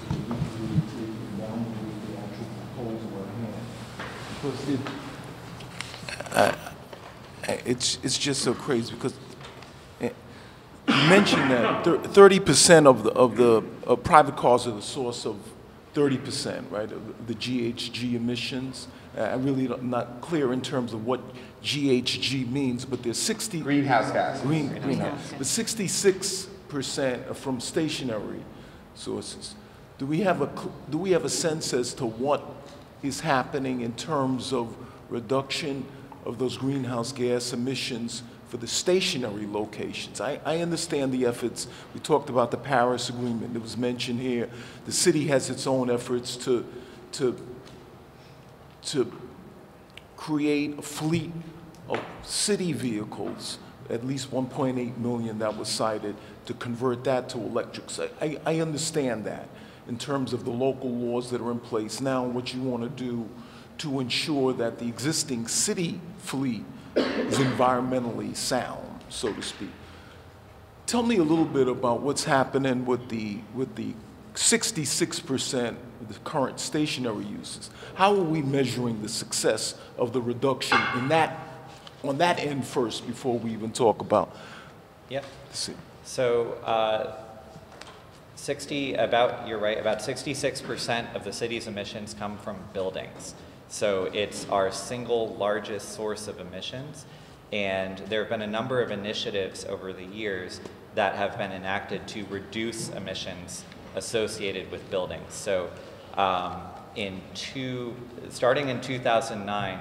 that we can really take it down with the actual proposal at hand. Because it's just so crazy because you mentioned that 30% of private cars are the source of 30%, right, of the GHG emissions. I'm really not clear in terms of what GHG means, but there's 60... Greenhouse gases. Greenhouse. But 66% are from stationary sources. Do we have a sense as to what is happening in terms of reduction of those greenhouse gas emissions for the stationary locations? I understand the efforts. We talked about the Paris Agreement. It was mentioned here. The city has its own efforts to create a fleet of city vehicles, at least 1.8 million that was cited, to convert that to electric. So I understand that in terms of the local laws that are in place now and what you want to do to ensure that the existing city fleet is environmentally sound, so to speak. Tell me a little bit about what's happening with the 66% of the current stationary uses. How are we measuring the success of the reduction in that, on that end first, before we even talk about? Yep. So you're right, about 66% of the city's emissions come from buildings. So it's our single largest source of emissions. And there have been a number of initiatives over the years that have been enacted to reduce emissions associated with buildings. So starting in 2009,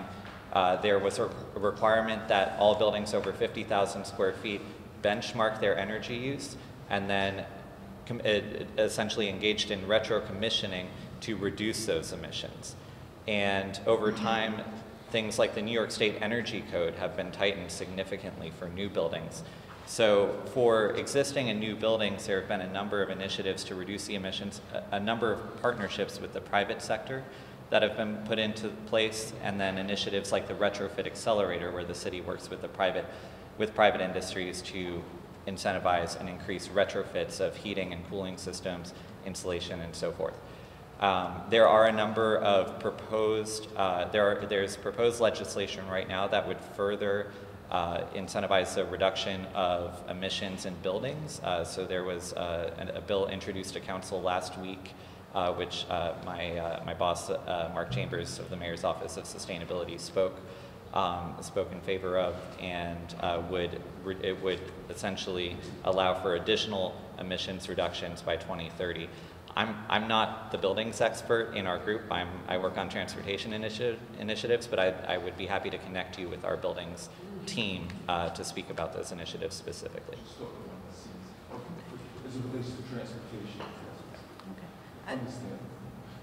there was a requirement that all buildings over 50,000 square feet benchmark their energy use and then essentially engaged in retro-commissioning to reduce those emissions. And over time, things like the New York State Energy Code have been tightened significantly for new buildings. So for existing and new buildings, there have been a number of initiatives to reduce the emissions, a number of partnerships with the private sector that have been put into place, and then initiatives like the Retrofit Accelerator, where the city works with private industries to incentivize and increase retrofits of heating and cooling systems, insulation, and so forth. There are a number of there's proposed legislation right now that would further incentivize the reduction of emissions in buildings. So there was a bill introduced to council last week, which my boss, Mark Chambers of the Mayor's Office of Sustainability spoke in favor of, and it would essentially allow for additional emissions reductions by 2030. I'm not the buildings expert in our group. I work on transportation initiatives, but I would be happy to connect you with our buildings team to speak about those initiatives specifically. As it relates to transportation. Okay. I understand.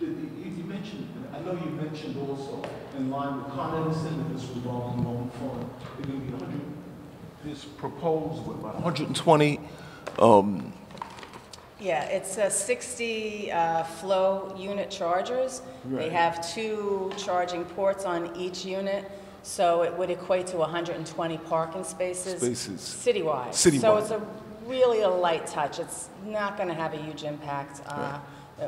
You mentioned, I know you mentioned also, in line with Con Edison and this revolving loan fund, it's going to be this proposed with about 120. Yeah, it's 60 flow unit chargers. Right. They have 2 charging ports on each unit, so it would equate to 120 parking spaces. Citywide. So it's really a light touch. It's not going to have a huge impact. Right.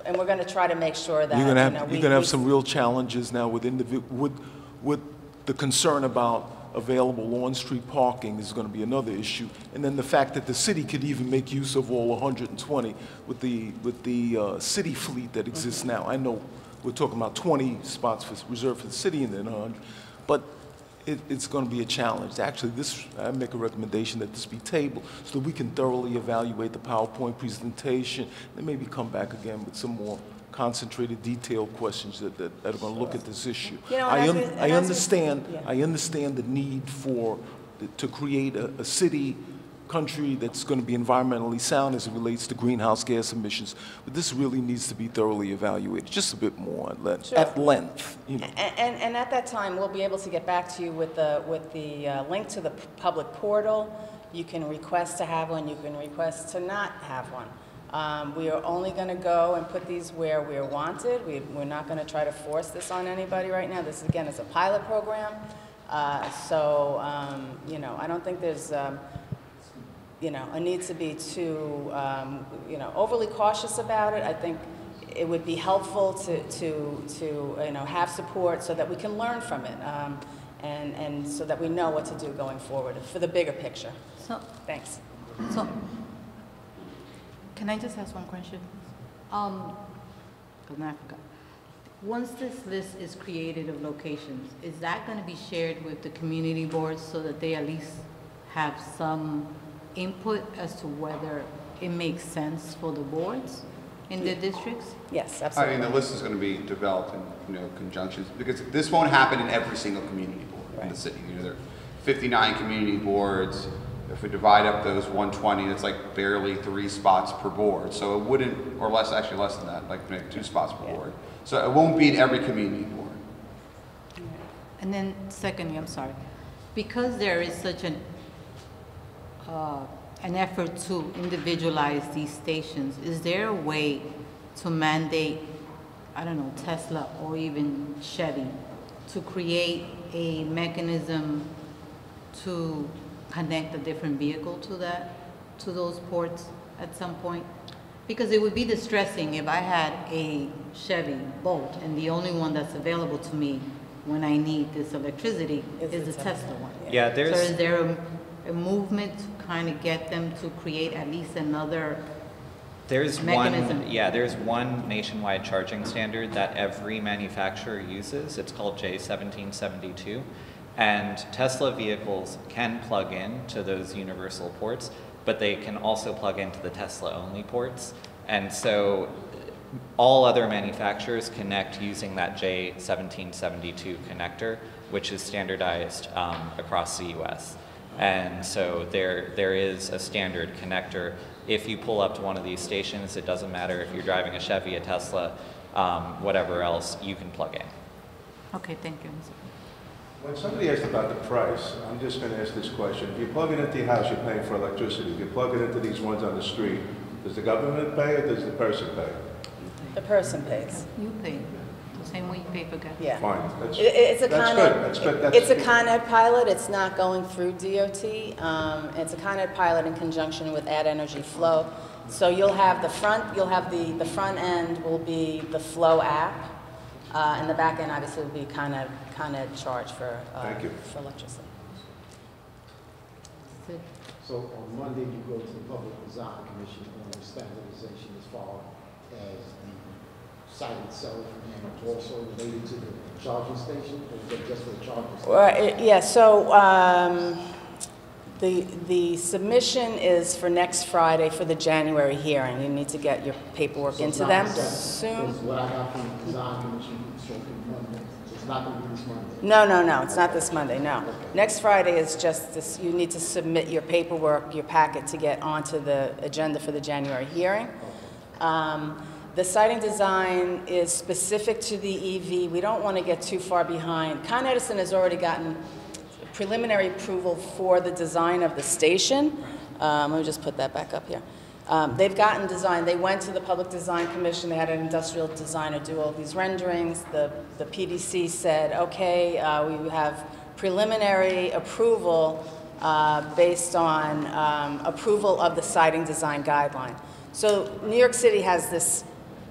And we're going to try to make sure that you're going to have some real challenges now with the concern about available on-street parking is going to be another issue, and then the fact that the city could even make use of all 120 with the city fleet that exists now. I know we're talking about 20 spots reserved for the city and then 100, but it's going to be a challenge. Actually, I make a recommendation that this be tabled so that we can thoroughly evaluate the PowerPoint presentation and maybe come back again with some more concentrated, detailed questions that are going to look at this issue. You know, I understand the need to create a city, country that's going to be environmentally sound as it relates to greenhouse gas emissions, but this really needs to be thoroughly evaluated, just a bit more at length. You know. And at that time, we'll be able to get back to you with the link to the public portal. You can request to have one. You can request to not have one. We are only going to go and put these where we are wanted. We're not going to try to force this on anybody right now. This, again, is a pilot program. You know, I don't think there's, you know, a need to be too, you know, overly cautious about it. I think it would be helpful to you know, have support so that we can learn from it, and so that we know what to do going forward for the bigger picture. So, thanks. So, can I just ask one question? 'cause now I forgot. Once this list is created of locations, is that going to be shared with the community boards so that they at least have some input as to whether it makes sense for the boards in the districts? Yes, I absolutely. mean, the list is going to be developed in, conjunction, because this won't happen in every single community board in the city. There are 59 community boards. If we divide up those 120, it's like barely 3 spots per board. So it wouldn't, or less, actually less than that, like maybe 2 spots per board. So it won't be in every community board. And then secondly, I'm sorry, because there is such an effort to individualize these stations, is there a way to mandate, I don't know, Tesla or even Chevy to create a mechanism to connect a different vehicle to those ports at some point? Because it would be distressing if I had a Chevy Bolt and the only one that's available to me when I need this electricity is the Tesla one. Yeah, So is there a movement to kind of get them to create at least another mechanism? There's one nationwide charging standard that every manufacturer uses. It's called J1772. And Tesla vehicles can plug in to those universal ports, but they can also plug into the Tesla-only ports. And so all other manufacturers connect using that J1772 connector, which is standardized across the US. And so there is a standard connector. If you pull up to one of these stations, it doesn't matter if you're driving a Chevy, a Tesla, whatever else, you can plug in. Okay, thank you. When somebody asked about the price, I'm just going to ask this question. If you plug it into your house, you're paying for electricity. If you plug it into these ones on the street, does the government pay or does the person pay? The person pays. You pay, the same way you pay for gas. Yeah. Fine. It's a that's Con good. Ed. That's good. That's It's a good. Con Ed pilot. It's not going through DOT. It's a Con Ed pilot in conjunction with Add Energy Flow. So you'll have the front. You'll have the front end will be the Flow app, and the back end obviously will be Con Ed charge for for electricity. So on Monday, you go to the Public Design Commission on the standardization as far as the site itself and also related to the charging station, or is it just for the charging station? Well, yeah, so the submission is for next Friday for the January hearing. You need to get your paperwork into them soon. Because what I got from the Design Commission, so it's not going to be this Monday. No, it's not this Monday, no. Next Friday is just this, you need to submit your paperwork, your packet to get onto the agenda for the January hearing. The siting design is specific to the EV. We don't want to get too far behind. Con Edison has already gotten preliminary approval for the design of the station. Let me just put that back up here. They've gotten design. They went to the Public Design Commission. They had an industrial designer do all these renderings. The PDC said, okay, we have preliminary approval based on approval of the siting design guideline. So New York City has this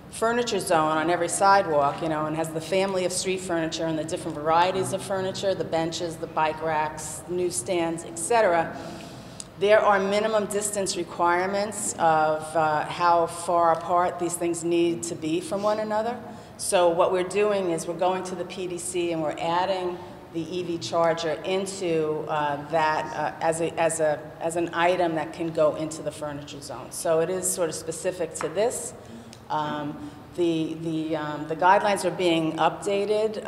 furniture zone on every sidewalk, and has the family of street furniture and the different varieties of furniture, the benches, the bike racks, newsstands, etc. There are minimum distance requirements of how far apart these things need to be from one another. So what we're doing is we're going to the PDC and we're adding the EV charger into that as an item that can go into the furniture zone. So it is sort of specific to this. The guidelines are being updated,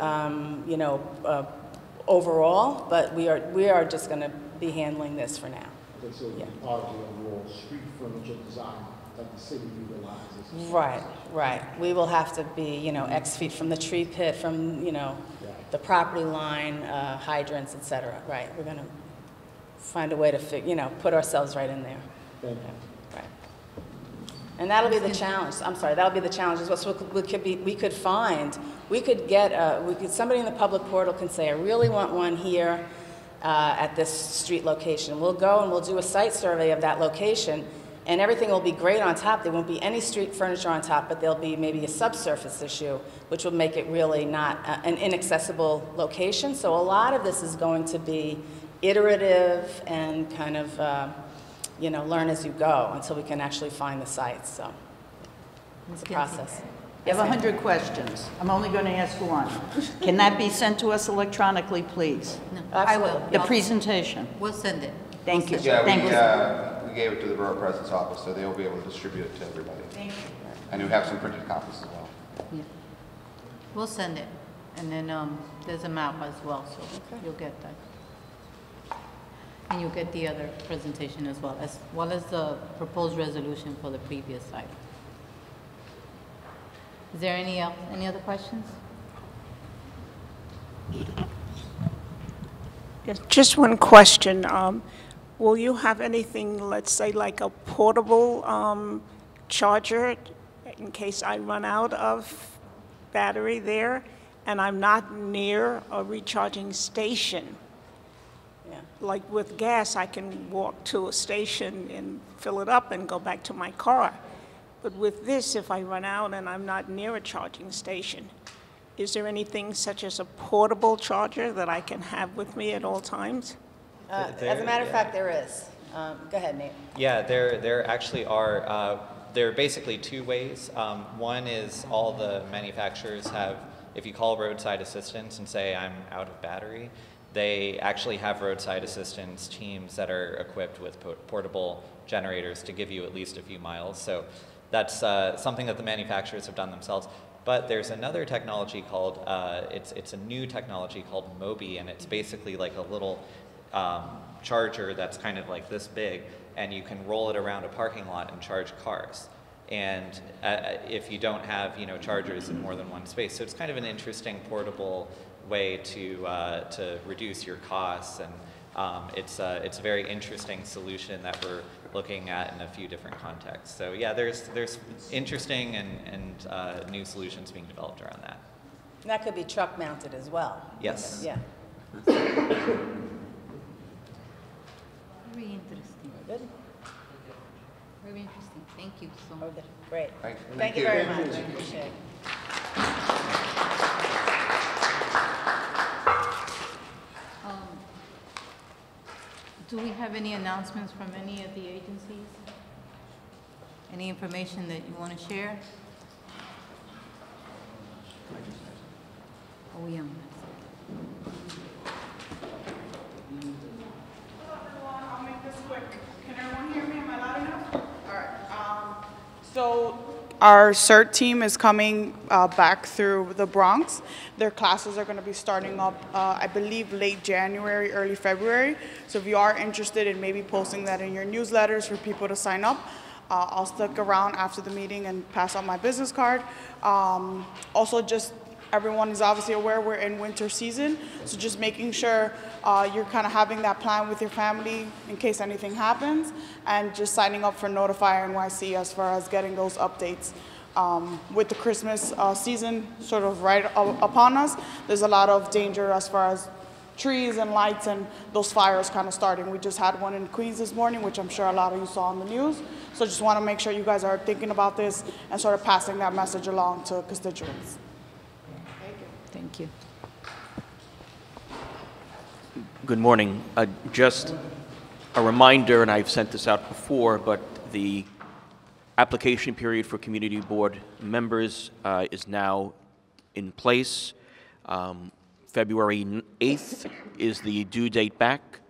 overall, but we are just going to be handling this for now. Okay, so yeah. Part of the overall street furniture design that the city utilizes. Right. We will have to be, X feet from the tree pit, from, the property line, hydrants, et cetera. Right. We're going to find a way to, put ourselves right in there. Thank you. Right. And that'll be the challenge. I'm sorry, that'll be the challenge. Is what we could find. We could get, somebody in the public portal can say, I really want one here at this street location. We'll go and we'll do a site survey of that location, and everything will be great on top. There won't be any street furniture on top, but there'll be maybe a subsurface issue, which will make it really not an inaccessible location. So a lot of this is going to be iterative and kind of, learn as you go until we can actually find the sites. So. It's a process. You have 100 questions. I'm only going to ask one. Can that be sent to us electronically, please? No, I will. The presentation. We'll send it. Thank you. Yeah, Thank you. we gave it to the Borough President's office, so they'll be able to distribute it to everybody. Thank you. And you have some printed copies as well. Yeah. We'll send it. And then there's a map as well, so you'll get that. And you'll get the other presentation as well as the proposed resolution for the previous item. Is there any other questions? Yes, just one question. Will you have anything, let's say, like a portable charger in case I run out of battery there and I'm not near a recharging station? Yeah. Like with gas, I can walk to a station and fill it up and go back to my car. But with this, if I run out and I'm not near a charging station, is there anything such as a portable charger that I can have with me at all times? As a matter of fact, there is. Go ahead, Nate. Yeah, there actually are. There are basically two ways. One is all the manufacturers have, if you call roadside assistance and say, I'm out of battery, they actually have roadside assistance teams that are equipped with portable generators to give you at least a few miles. So that's something that the manufacturers have done themselves. But there's another technology called, it's a new technology called Mobi, and it's basically like a little charger that's kind of like this big, and you can roll it around a parking lot and charge cars. And if you don't have, chargers in more than one space. So it's kind of an interesting portable way to reduce your costs, and it's a very interesting solution that we're looking at in a few different contexts. So yeah, there's interesting and new solutions being developed around that. And that could be truck mounted as well. Yes. Yeah. Very interesting. Good. Very interesting. Thank you so much. Okay, great. Thank you you. very much. Appreciate it. Do we have any announcements from any of the agencies? Any information that you want to share? Oh, yeah. I'll make this quick. Can everyone hear me? Am I loud enough? All right. So our CERT team is coming back through the Bronx. Their classes are going to be starting up, I believe, late January, early February. So if you are interested in maybe posting that in your newsletters for people to sign up, I'll stick around after the meeting and pass out my business card. Also, just everyone is obviously aware we're in winter season, so just making sure you're kind of having that plan with your family in case anything happens, and just signing up for Notify NYC as far as getting those updates. With the Christmas season sort of right upon us, there's a lot of danger as far as trees and lights and those fires kind of starting. We just had one in Queens this morning, which I'm sure a lot of you saw on the news. So just want to make sure you guys are thinking about this and sort of passing that message along to constituents. Thank you. Good morning. Just a reminder, and I've sent this out before, but the application period for community board members is now in place. February 8th is the due date back.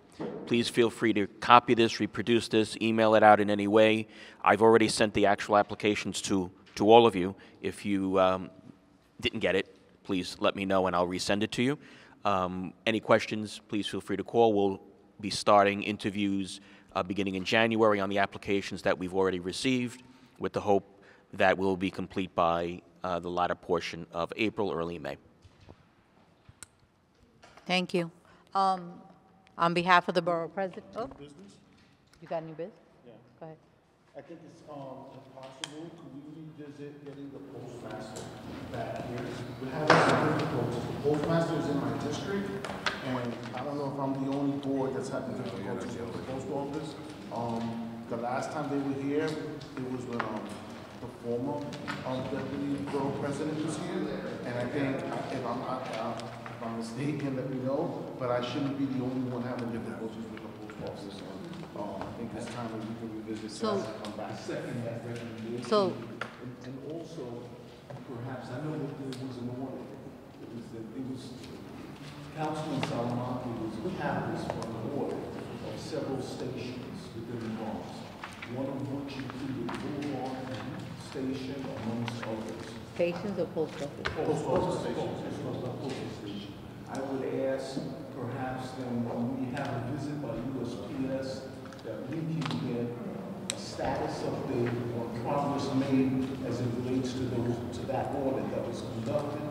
Please feel free to copy this, reproduce this, email it out in any way. I've already sent the actual applications to all of you. If you didn't get it, please let me know and I'll resend it to you. Any questions, please feel free to call. We'll be starting interviews beginning in January on the applications that we've already received, with the hope that we'll be complete by the latter portion of April, early May. Thank you. On behalf of the borough president, you got any business? Yeah. Go ahead. I think it's impossible to revisit getting the postmaster back here. We have some difficulties. The postmaster is in my district, and I don't know if I'm the only board that's having difficulties with the post office. The last time they were here, it was when the former deputy borough president was here, and I think if I'm mistaken, let me know, but I shouldn't be the only one having difficulties with the post office. I think it's time that we can revisit that and come back. So, And also, also, perhaps, I know that there was an audit. It was Councilman Salamanca was a catalyst for an audit of several stations within the Bronx, one of which included Boulevard Station, amongst others. Stations or post office? Postal station. I would ask, perhaps, then when we have a visit by USPS, that we can get a status update on progress made as it relates to that audit that was conducted.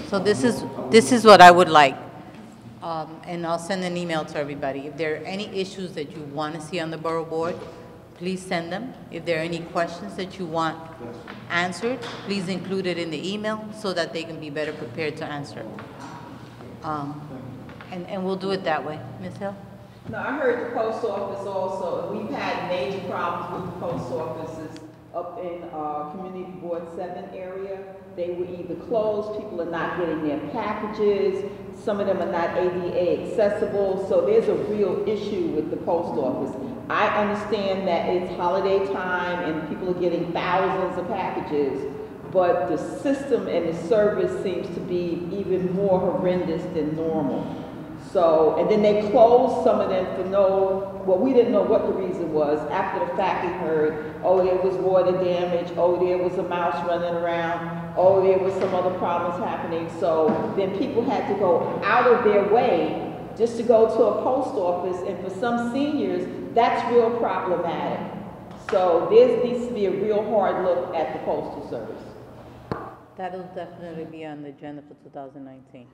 So this is what I would like, and I'll send an email to everybody. If there are any issues that you want to see on the borough board, please send them. If there are any questions that you want answered, please include it in the email so that they can be better prepared to answer. And we'll do it that way. Ms. Hill? No, I heard the post office also. We've had major problems with the post offices up in Community Board 7 area. They were either closed, people are not getting their packages, some of them are not ADA accessible, so there's a real issue with the post office. I understand that it's holiday time and people are getting thousands of packages, but the system and the service seems to be even more horrendous than normal. So, and then they closed some of them for well, we didn't know what the reason was. After the fact, we heard, oh, there was water damage, oh, there was a mouse running around, oh, there was some other problems happening. So then people had to go out of their way just to go to a post office, and for some seniors, that's real problematic. So there needs to be a real hard look at the postal service. That'll definitely be on the agenda for 2019.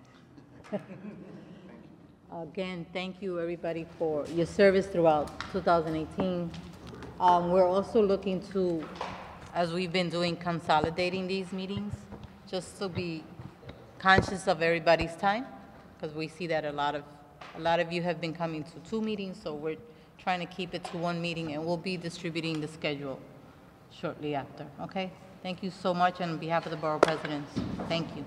Again, thank you everybody for your service throughout 2018. We're also looking to, as we've been doing, consolidating these meetings, just to be conscious of everybody's time, because we see that a lot of you have been coming to 2 meetings, so we're trying to keep it to 1 meeting, and we'll be distributing the schedule shortly after. Okay? Thank you so much, and on behalf of the borough presidents, thank you.